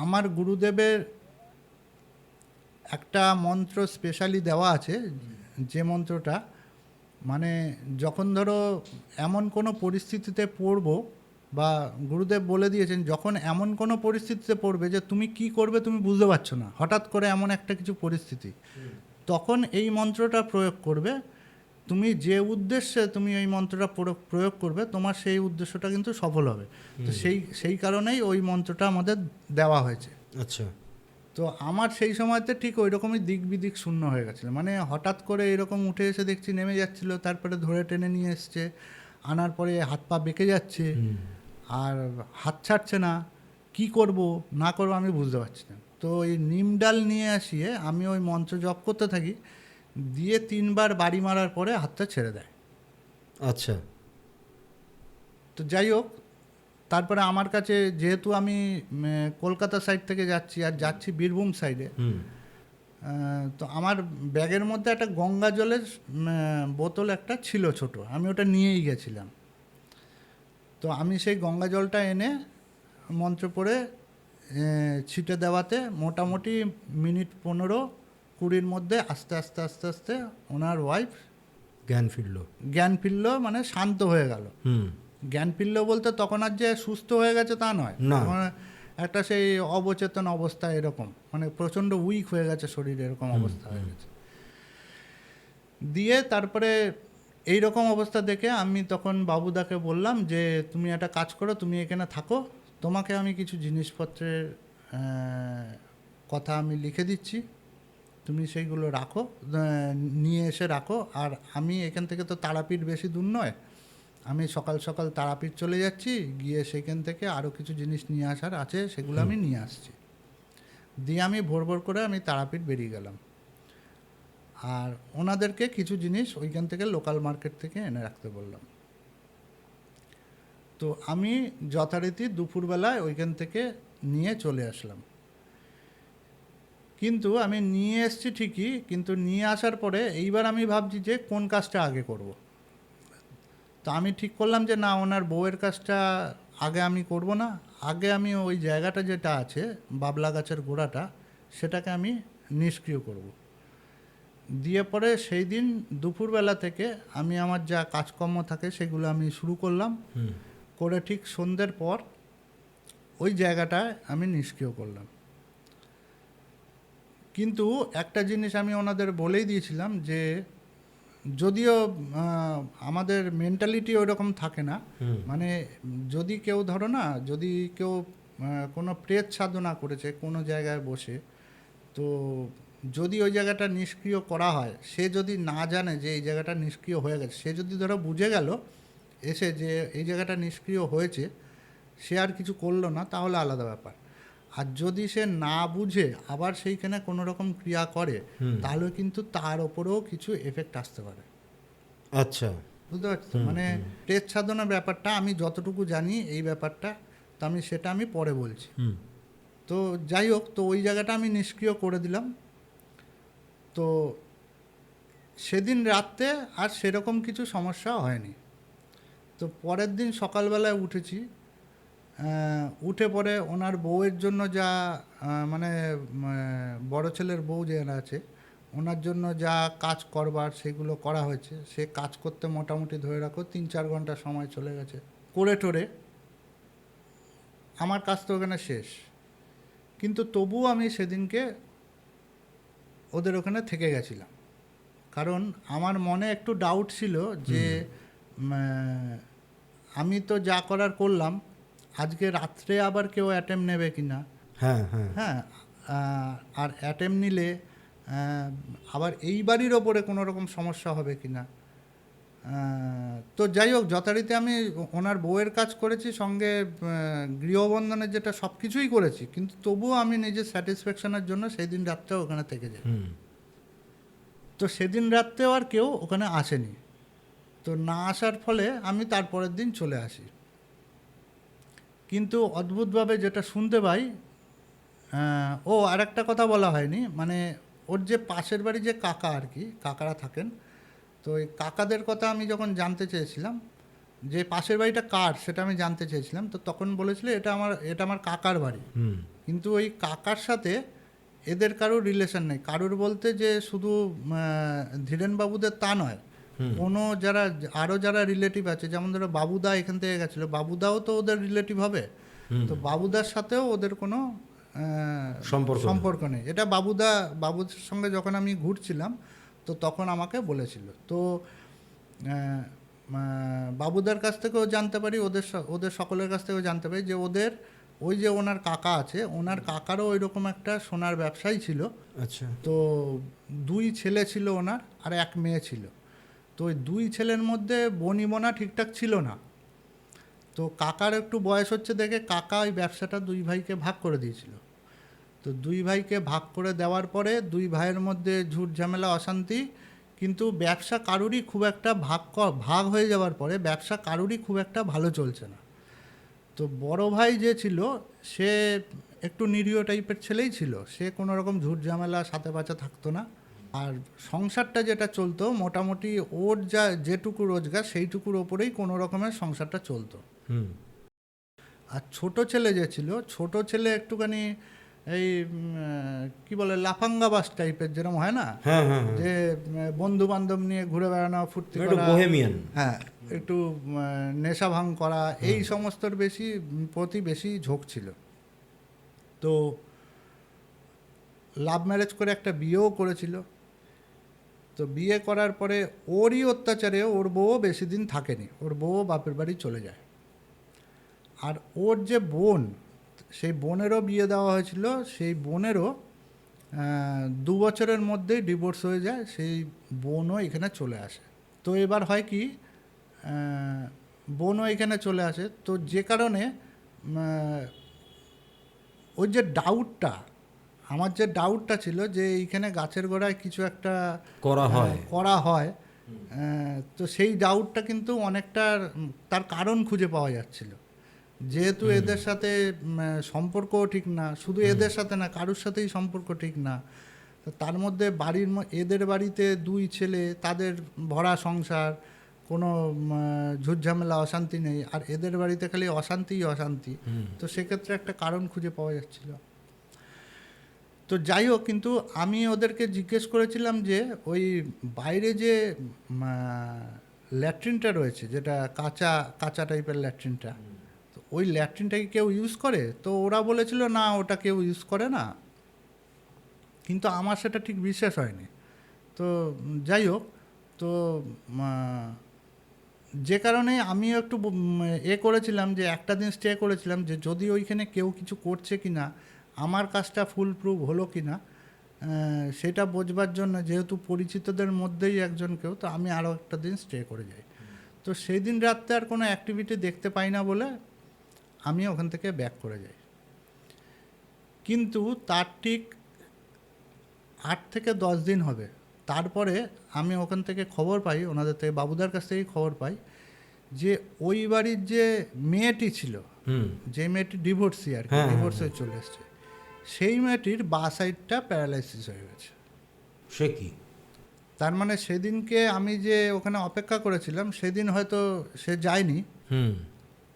আমার গুরুদেবের একটা মন্ত্র স্পেশালি দেওয়া আছে, যে মন্ত্রটা মানে যখন ধরো এমন কোনো পরিস্থিতিতে পড়বো, বা গুরুদেব বলে দিয়েছেন যখন এমন কোনো পরিস্থিতিতে পড়বে যে তুমি কি করবে তুমি বুঝতে পারছো না, হঠাৎ করে এমন একটা কিছু পরিস্থিতি, তখন এই মন্ত্রটা প্রয়োগ করবে। তুমি যে উদ্দেশ্যে তুমি এই মন্ত্রটা প্রয়োগ করবে, তোমার সেই উদ্দেশ্যটা কিন্তু সফল হবে। তো সেই কারণেই ওই মন্ত্রটা আমাদের দেওয়া হয়েছে। আচ্ছা। তো আমার সেই সময়তে ঠিক ওই রকমই দিক বিদিক শূন্য হয়ে গেছিলো, মানে হঠাৎ করে এরকম উঠে এসে দেখছি নেমে যাচ্ছিলো, তারপরে ধরে টেনে নিয়ে এসছে, আনার পরে হাত পা বেঁকে যাচ্ছে, আর হাত ছাড়ছে না, কি করব না করব আমি বুঝতে পারছি না। তো ওই নিম ডাল নিয়ে আসিয়ে আমি ওই মন্ত্র জপ করতে থাকি, দিয়ে 3 বার বাড়ি মারার পরে হাতটা ছেড়ে দেয়। আচ্ছা। তো যাই হোক, তারপরে আমার কাছে যেহেতু আমি কলকাতা সাইড থেকে যাচ্ছি, আর যাচ্ছি বীরভূম সাইডে, তো আমার ব্যাগের মধ্যে একটা গঙ্গা জলের বোতল একটা ছিল ছোট, আমি ওটা নিয়েই গেছিলাম। তো আমি সেই গঙ্গা জলটা এনে মন্ত্র পড়ে ছিটে দেওয়াতে মোটামুটি মিনিট 15-20 মধ্যে আস্তে আস্তে আস্তে আস্তে ওনার ওয়াইফ জ্ঞান ফিরল, মানে শান্ত হয়ে গেল। জ্ঞান ফিরল বলতে তখন আর যে সুস্থ হয়ে গেছে তা নয়, একটা সেই অবচেতন অবস্থা, এরকম মানে প্রচণ্ড উইক হয়ে গেছে শরীর, এরকম অবস্থা হয়ে গেছে। দিয়ে তারপরে এই রকম অবস্থা দেখে আমি তখন বাবুদাকে বললাম যে তুমি একটা কাজ করো, তুমি এখানে থাকো, তোমাকে আমি কিছু জিনিসপত্রের কথা আমি লিখে দিচ্ছি, তুমি সেইগুলো রাখো, নিয়ে এসে রাখো। আর আমি এখান থেকে তো তারাপীঠ বেশি দূর নয়, আমি সকাল সকাল তারাপীঠ চলে যাচ্ছি, গিয়ে সেখান থেকে আরও কিছু জিনিস নিয়ে আসার আছে, সেগুলো আমি নিয়ে আসছি। দিয়ে আমি ভোর ভোর করে আমি তারাপীঠ বেরিয়ে গেলাম। আর ওনাদেরকে কিছু জিনিস ওইখান থেকে লোকাল মার্কেট থেকে এনে রাখতে বললাম। তো আমি যথারীতি দুপুরবেলায় ওইখান থেকে নিয়ে চলে আসলাম। কিন্তু আমি নিয়ে এসছি ঠিকই, কিন্তু নিয়ে আসার পরে এইবার আমি ভাবছি যে কোন কাজটা আগে করব। তো আমি ঠিক করলাম যে না, ওনার বউয়ের কাজটা আগে আমি করব না, আগে আমি ওই জায়গাটা যেটা আছে বাবলা গাছের গোড়াটা, সেটাকে আমি নিষ্ক্রিয় করব। দিয়ে পরে সেই দিন দুপুরবেলা থেকে আমি আমার যা কাজকর্ম থাকে সেগুলো আমি শুরু করলাম, করে ঠিক সন্ধ্যের পর ওই জায়গাটায় আমি নিষ্ক্রিয় করলাম। কিন্তু একটা জিনিস আমি ওনাদের বলেই দিয়েছিলাম যে যদিও আমাদের মেন্টালিটি ওইরকম থাকে না, মানে যদি কেউ ধরো না, যদি কেউ কোনো প্রেত সাধনা করেছে কোনো জায়গায় বসে, তো যদি ওই জায়গাটা নিষ্ক্রিয় করা হয়, সে যদি না জানে যে এই জায়গাটা নিষ্ক্রিয় হয়ে গেছে, সে যদি ধরো বুঝে গেল এসে যে এই জায়গাটা নিষ্ক্রিয় হয়েছে, সে আর কিছু করলো না, তাহলে আলাদা ব্যাপার। আর যদি সে না বুঝে আবার সেইখানে কোনো রকম ক্রিয়া করে, তাহলে কিন্তু তার ওপরেও কিছু এফেক্ট আসতে পারে। আচ্ছা, বুঝতে পারছি, মানে প্রেত সাধনার ব্যাপারটা আমি যতটুকু জানি এই ব্যাপারটা, তো আমি সেটা আমি পরে বলছি। তো যাই হোক, তো ওই জায়গাটা আমি নিষ্ক্রিয় করে দিলাম। তো সেদিন রাত্রে আর সেরকম কিছু সমস্যা হয়নি। তো পরের দিন সকালবেলায় উঠেছি, উঠে পরে ওনার বউয়ের জন্য যা মানে বড় ছেলের বউ যারা আছে ওনার জন্য যা কাজ করবার সেগুলো করা হয়েছে। সে কাজ করতে মোটামুটি ধরে রাখো 3-4 ঘন্টা সময় চলে গেছে। করে টোরে আমার কাজ তো ওখানে শেষ, কিন্তু তবুও আমি সেদিনকে ওদের ওখানে থেকে গেছিলাম। কারণ আমার মনে একটু ডাউট ছিল যে আমি তো যা করার করলাম, আজকে রাত্রে আবার কেউ অ্যাটেম্প নেবে কি না। হ্যাঁ হ্যাঁ হ্যাঁ, আর অ্যাটেম্প নিলে আবার এই বাড়ির ওপরে কোনো রকম সমস্যা হবে কি না। তো যাই হোক, যথারীতি আমি ওনার বউয়ের কাজ করেছি, সঙ্গে গৃহবন্ধনের যেটা সব কিছুই করেছি, কিন্তু তবুও আমি নিজের স্যাটিসফ্যাকশনের জন্য সেই দিন রাত্রেও ওখানে থেকে যাই। তো সেদিন রাত্রেও আর কেউ ওখানে আসেনি। তো না আসার ফলে আমি তারপরের দিন চলে আসি। কিন্তু অদ্ভুতভাবে যেটা শুনতে পাই, ও আর একটা কথা বলা হয়নি, মানে ওর যে পাশের বাড়ি যে কাকা আর কি, কাকারা থাকেন, তো এই কাকাদের কথা আমি যখন জানতে চেয়েছিলাম যে পাশের বাড়িটা কার, সেটা আমি জানতে চেয়েছিলাম, তো তখন বলেছিল এটা আমার কাকার বাড়ি। কিন্তু ওই কাকার সাথে এদের কারোর রিলেশন নেই। কারোর বলতে যে শুধু ধীরেনবাবুদের তা নয়, কোনো আরও যারা রিলেটিভ আছে, যেমন ধরো বাবুদা এখান থেকে গেছিলো, বাবুদাও তো ওদের রিলেটিভ হবে। তো বাবুদার সাথেও ওদের কোনো সম্পর্ক নেই। এটা বাবুর সঙ্গে যখন আমি ঘুরছিলাম তো তখন আমাকে বলেছিল। তো বাবুদার কাছ থেকেও জানতে পারি, ওদের সকলের কাছ থেকেও জানতে পারি যে ওদের ওই যে ওনার কাকা আছে, ওনার কাকারও ওই রকম একটা সোনার ব্যবসায়ী ছিল। আচ্ছা। তো 2 ছেলে ছিল ওনার, আর 1 মেয়ে ছিল। তো ওই 2 ছেলের মধ্যে বনিবনা ঠিকঠাক ছিল না। তো কাকার একটু বয়স হচ্ছে দেখে কাকা ওই ব্যবসাটা 2 ভাইকে ভাগ করে দিয়েছিল। তো 2 ভাইকে ভাগ করে দেওয়ার পরে 2 ভাইয়ের মধ্যে ঝুট ঝামেলা, অশান্তি, কিন্তু ব্যবসা কারুরই খুব একটা ভাগ হয়ে যাওয়ার পরে ব্যবসা কারুরই খুব একটা ভালো চলছে না। তো বড় ভাই যে ছিল সে একটু নিরীহ টাইপের ছেলেই ছিল, সে কোনো রকম ঝুট ঝামেলা সাথে পাচা থাকতো না। আর সংসারটা যেটা চলতো মোটামুটি ওর যেটুকু রোজগার সেইটুকুর ওপরেই কোনো রকমের সংসারটা চলতো। আর ছোট ছেলে যে ছিল, ছোট ছেলে একটুখানি এই কি বলে লাফাঙ্গাবাস টাইপের, যেরকম হয় না, যে বন্ধু বান্ধব নিয়ে ঘুরে বেড়ানো, ফুর্তি করা, বোহেমিয়ান, হ্যাঁ, একটু নেশা ভাঙ করা, এই সমস্তর প্রতি বেশি ঝোঁক ছিল। তো লাভ ম্যারেজ করে একটা বিয়েও করেছিল। তো বিয়ে করার পরে ওরই অত্যাচারে ওর বউও বেশি দিন থাকেনি, ওর বউও বাপের বাড়ি চলে যায়। আর ওর যে বোন, সেই বোনেরও বিয়ে দেওয়া হয়েছিল, সেই বোনেরও 2 বছরের মধ্যেই ডিভোর্স হয়ে যায়, সেই বোনও এখানে চলে আসে। তো এবার হয় কি, বোনও এখানে চলে আসে, তো যে কারণে ওই যে আমার যে ডাউটটা ছিল যে এইখানে গাছের গোড়ায় কিছু একটা করা হয়, তো সেই ডাউটটা কিন্তু অনেকটা তার কারণ খুঁজে পাওয়া যাচ্ছিল। যেহেতু এদের সাথে সম্পর্কও ঠিক না, শুধু এদের সাথে না, কারোর সাথেই সম্পর্ক ঠিক না। তো তার মধ্যে এদের বাড়িতে 2 ছেলে, তাদের ভরা সংসার, কোনো ঝুটঝামেলা, অশান্তি নেই, আর এদের বাড়িতে খালি অশান্তি। তো সেক্ষেত্রে একটা কারণ খুঁজে পাওয়া যাচ্ছিল। তো যাই হোক, কিন্তু আমি ওদেরকে জিজ্ঞেস করেছিলাম যে ওই বাইরে যে ল্যাট্রিনটা রয়েছে, যেটা কাঁচা টাইপের ল্যাট্রিনটা, তো ওই ল্যাট্রিনটাকে কেউ ইউজ করে? তো ওরা বলেছিল না, ওটা কেউ ইউজ করে না। কিন্তু আমার সেটা ঠিক বিশ্বাস হয়নি। তো যাই হোক, তো যে কারণে আমিও একটু করেছিলাম যে একটা দিন স্টে করেছিলাম, যে যদি ওইখানে কেউ কিছু করছে কি না, আমার কাজটা ফুল প্রুফ হলো কি না, সেটা বোঝবার জন্য, যেহেতু পরিচিতদের মধ্যেই একজন কেউ, তো আমি আরও একটা দিন স্টে করে যাই। তো সেই দিন রাত্রে আর কোনো অ্যাক্টিভিটি দেখতে পাই না বলে আমি ওখান থেকে ব্যাক করে যাই। কিন্তু তার ঠিক 8 থেকে 10 দিন হবে, তারপরে আমি ওখান থেকে খবর পাই, ওনাদের থেকে, বাবুদার কাছ থেকেই খবর পাই যে ওই বাড়ির যে মেয়েটি ছিল, যে মেয়েটি ডিভোর্সি আর কি, ডিভোর্স হয়ে চলে এসছে, সেই মেয়েটির বাঁ সাইডটা প্যারালাইসিস হয়ে গেছে। সে কি? তার মানে সেদিনকে আমি যে ওখানে অপেক্ষা করেছিলাম, সেদিন হয়তো সে যায়নি,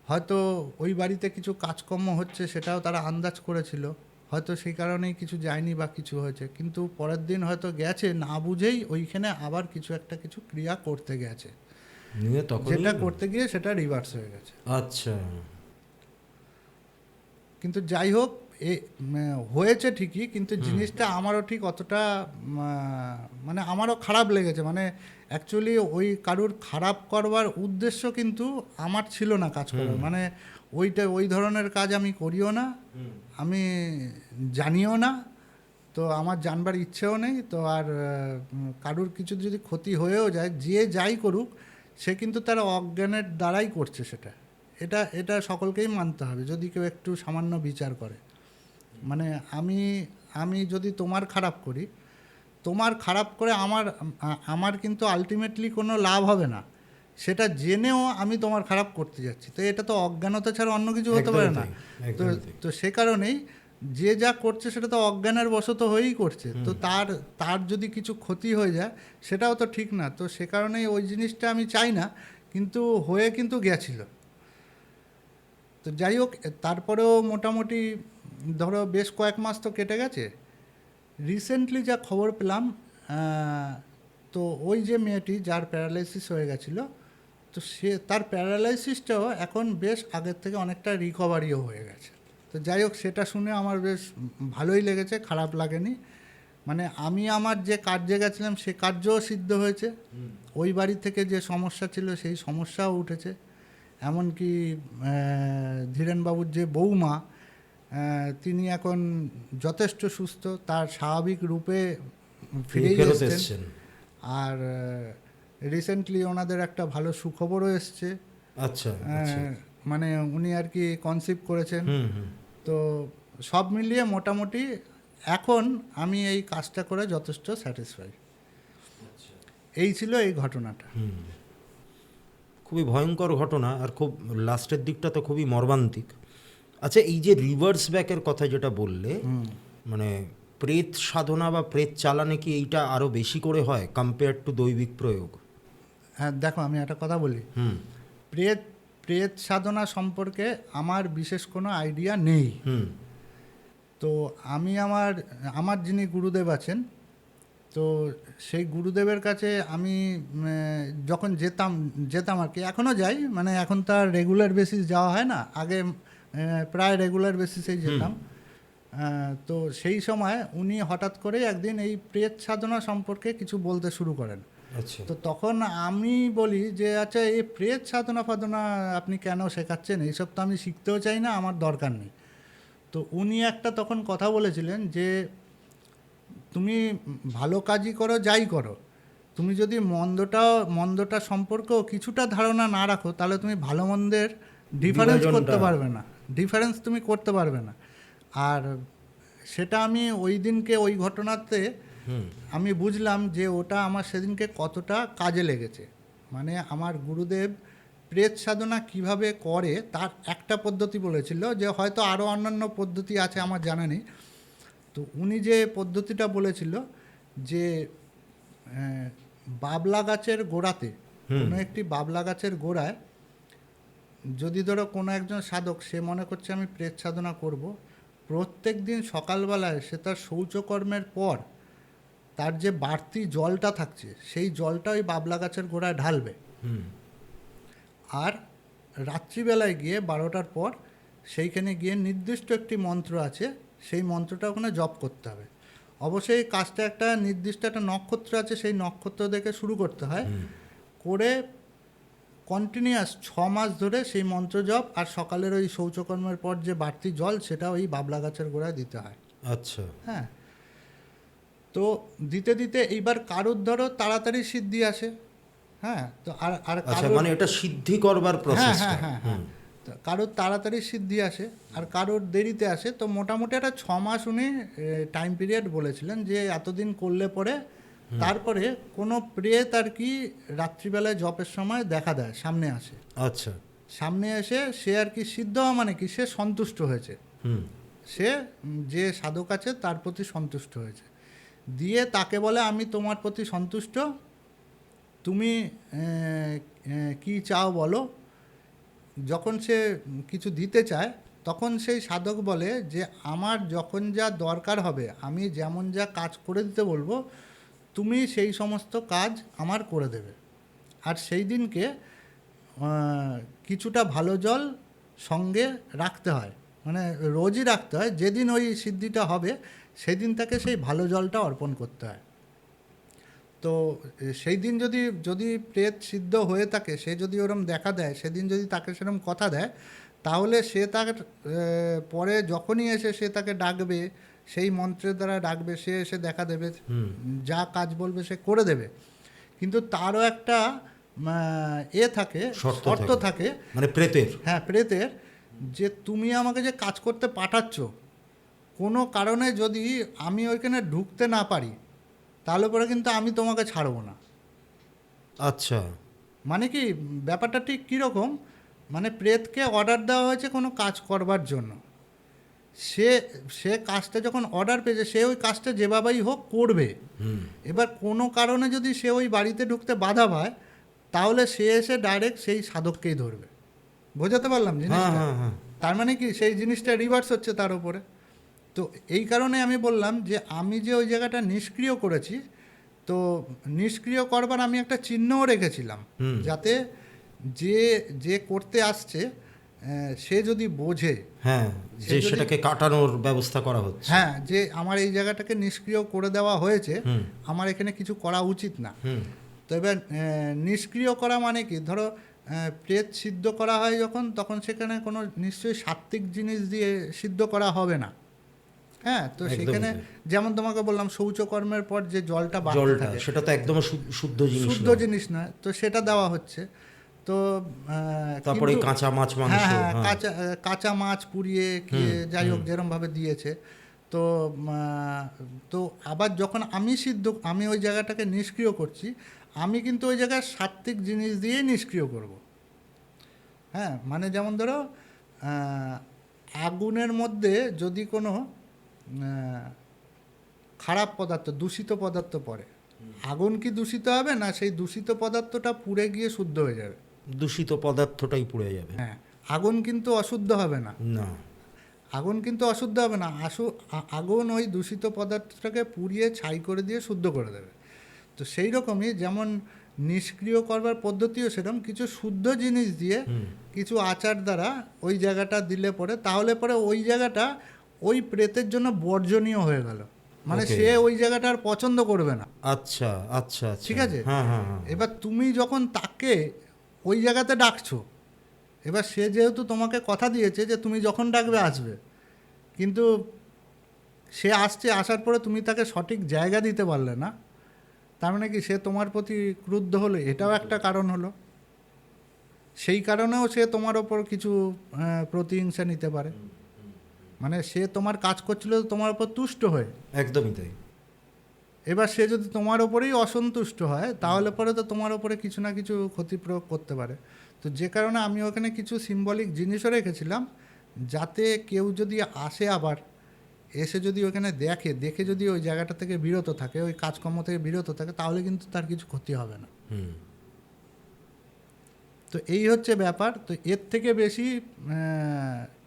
হয়তো ওই বাড়িতে কিছু কাজকর্ম হচ্ছে সেটাও তারা আন্দাজ করেছিল, হয়তো সেই কারণেই কিছু যায়নি বা কিছু হয়েছে। কিন্তু পরের দিন হয়তো গেছে, না বুঝেই ওইখানে আবার কিছু ক্রিয়া করতে গেছে, যেটা করতে গিয়ে সেটা রিভার্স হয়ে গেছে। আচ্ছা। কিন্তু যাই হোক, হয়েছে ঠিকই, কিন্তু জিনিসটা আমারও ঠিক অতটা মানে আমারও খারাপ লেগেছে। মানে অ্যাকচুয়ালি ওই কারুর খারাপ করবার উদ্দেশ্য কিন্তু আমার ছিল না কাজ করার। মানে ওই ধরনের কাজ আমি করিও না, আমি জানিও না, তো আমার জানবার ইচ্ছেও নেই। তো আর কারুর কিছু যদি ক্ষতি হয়েও যায়, যে যাই করুক, সে কিন্তু তার অজ্ঞানের দ্বারাই করছে সেটা। এটা সকলকেই মানতে হবে যদি কেউ একটু সামান্য বিচার করে। মানে আমি যদি তোমার খারাপ করি, তোমার খারাপ করে আমার কিন্তু আলটিমেটলি কোনো লাভ হবে না, সেটা জেনেও আমি তোমার খারাপ করতে যাচ্ছি। তো এটা তো অজ্ঞানতা ছাড়া অন্য কিছু হতে পারে না। তো সে কারণেই যে যা করছে সেটা তো অজ্ঞানের বশত হয়েই করছে। তো তার যদি কিছু ক্ষতি হয়ে যায় সেটাও তো ঠিক না। তো সে কারণেই ওই জিনিসটা আমি চাই না, কিন্তু হয়ে কিন্তু গেছিল। তো যাই হোক, তারপরেও মোটামুটি ধরো বেশ কয়েক মাস তো কেটে গেছে। রিসেন্টলি যা খবর পেলাম, তো ওই যে মেয়েটি যার প্যারালাইসিস হয়ে গেছিলো, তো তার প্যারালাইসিসটাও এখন বেশ আগের থেকে অনেকটা রিকভারিও হয়ে গেছে। তো যাই হোক, সেটা শুনে আমার বেশ ভালোই লেগেছে, খারাপ লাগেনি। মানে আমি আমার যে কার্যে গেছিলাম সে কার্যও সিদ্ধ হয়েছে, ওই বাড়ি থেকে যে সমস্যা ছিল সেই সমস্যাও উঠেছে। এমনকি ধীরেনবাবুর যে বৌমা, তিনি এখন যথেষ্ট সুস্থ, তার স্বাভাবিক রূপে ফিরেই এসেছেন। আর রিসেন্টলি ওনাদের একটা ভালো সুখবরও এসছে। আচ্ছা, মানে উনি আর কি কনসিভ করেছেন। তো সব মিলিয়ে মোটামুটি এখন আমি এই কাজটা করে যথেষ্ট স্যাটিসফাই। এই ছিল এই ঘটনাটা। খুবই ভয়ঙ্কর ঘটনা, আর খুব লাস্টের দিকটা তো খুবই মর্মান্তিক। আচ্ছা, এই যে রিভার্স ব্যাকের কথা যেটা বললে, মানে প্রেত সাধনা বা প্রেত চালানে কি এইটা আরও বেশি করে হয় কম্পেয়ার টু দৈবিক প্রয়োগ? হ্যাঁ, দেখো আমি একটা কথা বলি। প্রেত সাধনা সম্পর্কে আমার বিশেষ কোনো আইডিয়া নেই। তো আমি আমার যিনি গুরুদেব আছেন, তো সেই গুরুদেবের কাছে আমি যখন যেতাম আর কি, এখনও যাই, মানে এখন তো আর রেগুলার বেসিস যাওয়া হয় না, আগে প্রায় রেগুলার বেসিসেই যেতাম। তো সেই সময় উনি হঠাৎ করে একদিন এই প্রেত সাধনা সম্পর্কে কিছু বলতে শুরু করেন। তো তখন আমি বলি যে আচ্ছা, এই প্রেত সাধনা আপনি কেন শেখাচ্ছেন? এইসব তো আমি শিখতেও চাই না, আমার দরকার নেই। তো উনি একটা তখন কথা বলেছিলেন যে তুমি ভালো কাজই করো, যাই করো, তুমি যদি মন্দটা সম্পর্কেও কিছুটা ধারণা না রাখো, তাহলে তুমি ভালো মন্দের ডিফারেন্স তুমি করতে পারবে না। আর সেটা আমি ওই দিনকে ওই ঘটনাতে আমি বুঝলাম যে ওটা আমার সেদিনকে কতটা কাজে লেগেছে। মানে আমার গুরুদেব প্রেত সাধনা কিভাবে করে তার একটা পদ্ধতি বলেছিল, যে হয়তো আরও অন্যান্য পদ্ধতি আছে আমার জানা নেই। তো উনি যে পদ্ধতিটা বলেছিল যে বাবলা গাছের গোড়াতে, কোনো একটি বাবলা গাছের গোড়ায় যদি ধরো কোনো একজন সাধক, সে মনে করছে আমি প্রেত সাধনা করব, প্রত্যেক দিন সকালবেলায় সে তার শৌচকর্মের পর তার যে বাড়তি জলটা থাকছে সেই জলটা ওই বাবলা গাছের গোড়ায় ঢালবে। আর রাত্রিবেলায় গিয়ে 12টার পর সেইখানে গিয়ে নির্দিষ্ট একটি মন্ত্র আছে, সেই মন্ত্রটা ওখানে জপ করতে হবে। অবশ্যই এই কাজটা একটা নির্দিষ্ট একটা নক্ষত্র আছে, সেই নক্ষত্র দেখে শুরু করতে হয়, করে কন্টিনিউয়াস 6 মাস ধরে সেই মন্ত্র জপ, আর সকালের ওই শৌচকর্মের পর যে বাড়তি জল সেটা ওই বাবলা গাছের গোড়ায় দিতে হয়। আচ্ছা, হ্যাঁ। তো দিতে দিতে এইবার কারুর ধরো তাড়াতাড়ি সিদ্ধি আসে। হ্যাঁ, তো আর মানে এটা সিদ্ধি করবার প্রসেস। হ্যাঁ, তো কারোর তাড়াতাড়ি সিদ্ধি আসে আর কারোর দেরিতে আসে। তো মোটামুটি একটা 6 মাস উনি টাইম পিরিয়ড বলেছিলেন, যে এতদিন করলে পরে তারপরে কোনো প্রেত আর কি রাত্রিবেলায় জপের সময় দেখা দেয়, সামনে আসে। আচ্ছা, সামনে এসে সে আর কি সিদ্ধ হওয়া মানে কি, সে সন্তুষ্ট হয়েছে, সে যে সাধক আছে তার প্রতি সন্তুষ্ট হয়েছে, দিয়ে তাকে বলে আমি তোমার প্রতি সন্তুষ্ট, তুমি কি চাও বলো। যখন সে কিছু দিতে চায় তখন সেই সাধক বলে যে আমার যখন যা দরকার হবে, আমি যেমন যা কাজ করে দিতে বলবো, তুমি সেই সমস্ত কাজ আমার করে দেবে। আর সেই দিনকে কিছুটা ভালো জল সঙ্গে রাখতে হয়, মানে রোজই রাখতে হয়, যেদিন ওই সিদ্ধিটা হবে সেদিন তাকে সেই ভালো জলটা অর্পণ করতে হয়। তো সেই দিন যদি প্রেত সিদ্ধ হয়ে থাকে, সে যদি ওরম দেখা দেয়, সেদিন যদি তাকে সেরকম কথা দেয়, তাহলে সে তার পরে যখনই এসে সে তাকে ডাকবে, সেই মন্ত্রের দ্বারা ডাকবে, সে এসে দেখা দেবে, যা কাজ বলবে সে করে দেবে। কিন্তু তারও একটা থাকে, শর্ত থাকে, মানে প্রেতের। হ্যাঁ, প্রেতের, যে তুমি আমাকে যে কাজ করতে পাঠাচ্ছ, কোনো কারণে যদি আমি ওইখানে ঢুকতে না পারি, তাহলে পরে কিন্তু আমি তোমাকে ছাড়বো না। আচ্ছা, মানে কি ব্যাপারটা ঠিক কীরকম, মানে প্রেতকে অর্ডার দেওয়া হয়েছে কোনো কাজ করবার জন্য, সে কাজটা যখন অর্ডার পেয়েছে, সে ওই কাজটা যেভাবেই হোক করবে। এবার কোনো কারণে যদি সে ওই বাড়িতে ঢুকতে বাধা পায়, তাহলে সে এসে ডাইরেক্ট সেই সাধককেই ধরবে। বোঝাতে পারলাম জিনিসটা? তার মানে কি সেই জিনিসটা রিভার্স হচ্ছে তার উপরে। তো এই কারণে আমি বললাম যে আমি যে ওই জায়গাটা নিষ্ক্রিয় করেছি, তো নিষ্ক্রিয় করবার আমি একটা চিহ্নও রেখেছিলাম, যাতে যে করতে আসছে সে যদি বোঝে, হ্যাঁ, যে সেটাকে কাটানোর ব্যবস্থা করা হচ্ছে, হ্যাঁ, যে আমার এই জায়গাটাকে নিষ্ক্রিয় করে দেওয়া হয়েছে, আমার এখানে কিছু করা উচিত না। তো এবার নিষ্ক্রিয় করা মানে কি, ধরো প্রেত সিদ্ধ করা হয় যখন, তখন সেখানে কোনো নিশ্চয়ই সাত্ত্বিক জিনিস দিয়ে সিদ্ধ করা হবে না। হ্যাঁ, তো সেখানে যেমন তোমাকে বললাম, শৌচকর্মের পর যে জলটা বাড়তে থাকে, সেটা তো একদম শুদ্ধ জিনিস নয়, তো সেটা দেওয়া হচ্ছে। তো তারপরে কাঁচা মাছ, মাংস, হ্যাঁ, কাঁচা মাছ পুড়িয়ে যাই হোক যেরমভাবে দিয়েছে। তো আবার যখন আমি ওই জায়গাটাকে নিষ্ক্রিয় করছি, আমি কিন্তু ওই জায়গায় সাত্ত্বিক জিনিস দিয়েই নিষ্ক্রিয় করব। হ্যাঁ, মানে যেমন ধরো আগুনের মধ্যে যদি কোনো খারাপ পদার্থ, দূষিত পদার্থ পড়ে, আগুন কি দূষিত হবে না সেই দূষিত পদার্থটা পুড়ে গিয়ে শুদ্ধ হয়ে যাবে? দূষিত পদার্থটাই পুড়ে যাবে। হ্যাঁ, আগুন কিন্তু অশুদ্ধ হবে না। আগুন কিন্তু অশুদ্ধ হবে না, আগুন ওই দূষিত পদার্থটাকে পুড়িয়ে ছাই করে দিয়ে শুদ্ধ করে দেবে। তো সেই রকমই যেমন নিষ্ক্রিয় করবার পদ্ধতিও সেরকম, কিছু শুদ্ধ জিনিস দিয়ে, কিছু আচার দ্বারা ওই জায়গাটা দিলে পরে, তাহলে পরে ওই জায়গাটা ওই প্রেতের জন্য বর্জনীয় হয়ে গেল, মানে সে ওই জায়গাটা আর পছন্দ করবে না। আচ্ছা আচ্ছা, ঠিক আছে। এবার তুমি যখন তাকে ওই জায়গাতে ডাকছো, এবার সে যেহেতু তোমাকে কথা দিয়েছে যে তুমি যখন ডাকবে আসবে, কিন্তু সে আসার পরে তুমি তাকে সঠিক জায়গা দিতে পারলে না, তার মানে কি সে তোমার প্রতি ক্রুদ্ধ হলো, এটাও একটা কারণ হলো। সেই কারণেও সে তোমার ওপর কিছু প্রতিহিংসা নিতে পারে, মানে সে তোমার কাজ করছিল তোমার ওপর তুষ্ট হয়ে। একদমই তাই। এবার সে যদি তোমার ওপরেই অসন্তুষ্ট হয়, তাহলে পরে তো তোমার ওপরে কিছু না কিছু ক্ষতি প্রয়োগ করতে পারে। তো যে কারণে আমি ওখানে কিছু সিম্বলিক জিনিসও রেখেছিলাম, যাতে কেউ যদি আসে, আবার এসে যদি ওখানে দেখে যদি ওই জায়গাটা থেকে বিরত থাকে, ওই কাজকর্ম থেকে বিরত থাকে, তাহলে কিন্তু তার কিছু ক্ষতি হবে না। তো এই হচ্ছে ব্যাপার। তো এর থেকে বেশি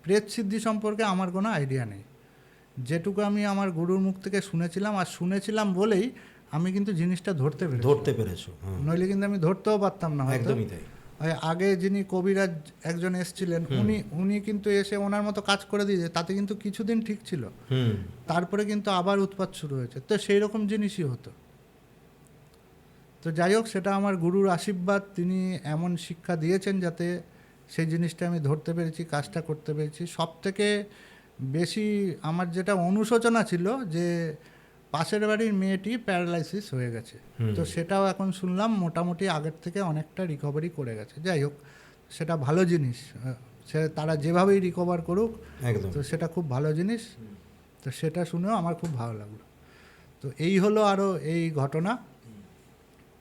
প্রেত সিদ্ধি সম্পর্কে আমার কোনো আইডিয়া নেই। যেটুকু আমি আমার গুরুর মুখ থেকে শুনেছিলাম বলেই আমি কিন্তু জিনিসটা ধরতে পেরেছি। নইলে কিন্তু আমি ধরতেও পারতাম না। একদমই তাই। আগে যিনি কবিরাজ একজন এসেছিলেন, উনি কিন্তু এসে ওনার মতো কাজ করে দিয়েছে, তাতে কিন্তু কিছুদিন ঠিক ছিল, তারপরে কিন্তু আবার উৎপাত শুরু হয়েছে। তো সেই রকম জিনিসই হতো। তো যাই হোক, সেটা আমার গুরুর আশীর্বাদ, তিনি এমন শিক্ষা দিয়েছেন যাতে সেই জিনিসটা আমি ধরতে পেরেছি, কাজটা করতে পেরেছি। সব থেকে বেশি আমার যেটা অনুশোচনা ছিল, যে পাশের বাড়ির মেয়েটি প্যারালাইসিস হয়ে গেছে, তো সেটাও এখন শুনলাম মোটামুটি আগের থেকে অনেকটা রিকভারি করে গেছে। যাই হোক, সেটা ভালো জিনিস, সে তারা যেভাবেই রিকভার করুক, তো সেটা খুব ভালো জিনিস। তো সেটা শুনেও আমার খুব ভালো লাগলো। তো এই হলো আরও এই ঘটনা।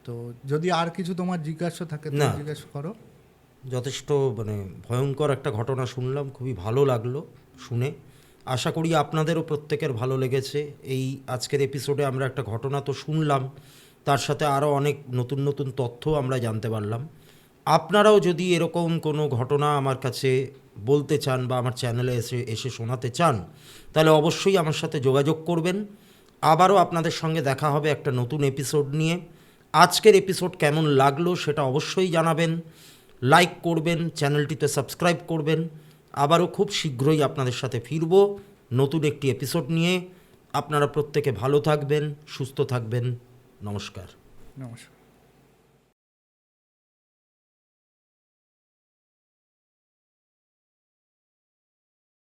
তো যদি আর কিছু তোমার জিজ্ঞাসা থাকে তো জিজ্ঞেস করো। যথেষ্ট মানে ভয়ঙ্কর একটা ঘটনা শুনলাম, খুবই ভালো লাগলো শুনে। আশা করি আপনাদেরও প্রত্যেকের ভালো লেগেছে। এই আজকের এপিসোডে আমরা একটা ঘটনা তো শুনলাম, তার সাথে আরও অনেক নতুন নতুন তথ্য আমরা জানতে পারলাম। আপনারাও যদি এরকম কোনো ঘটনা আমার কাছে বলতে চান বা আমার চ্যানেলে এসে শোনাতে চান, তাহলে অবশ্যই আমার সাথে যোগাযোগ করবেন। আবারও আপনাদের সঙ্গে দেখা হবে একটা নতুন এপিসোড নিয়ে। আজকের এপিসোড কেমন লাগলো সেটা অবশ্যই জানাবেন, লাইক করবেন, চ্যানেলটিতে সাবস্ক্রাইব করবেন। আবারও খুব শীঘ্রই আপনাদের সাথে ফিরব নতুন একটি এপিসোড নিয়ে। আপনারা প্রত্যেকে ভালো থাকবেন, সুস্থ থাকবেন। নমস্কার। নমস্কার।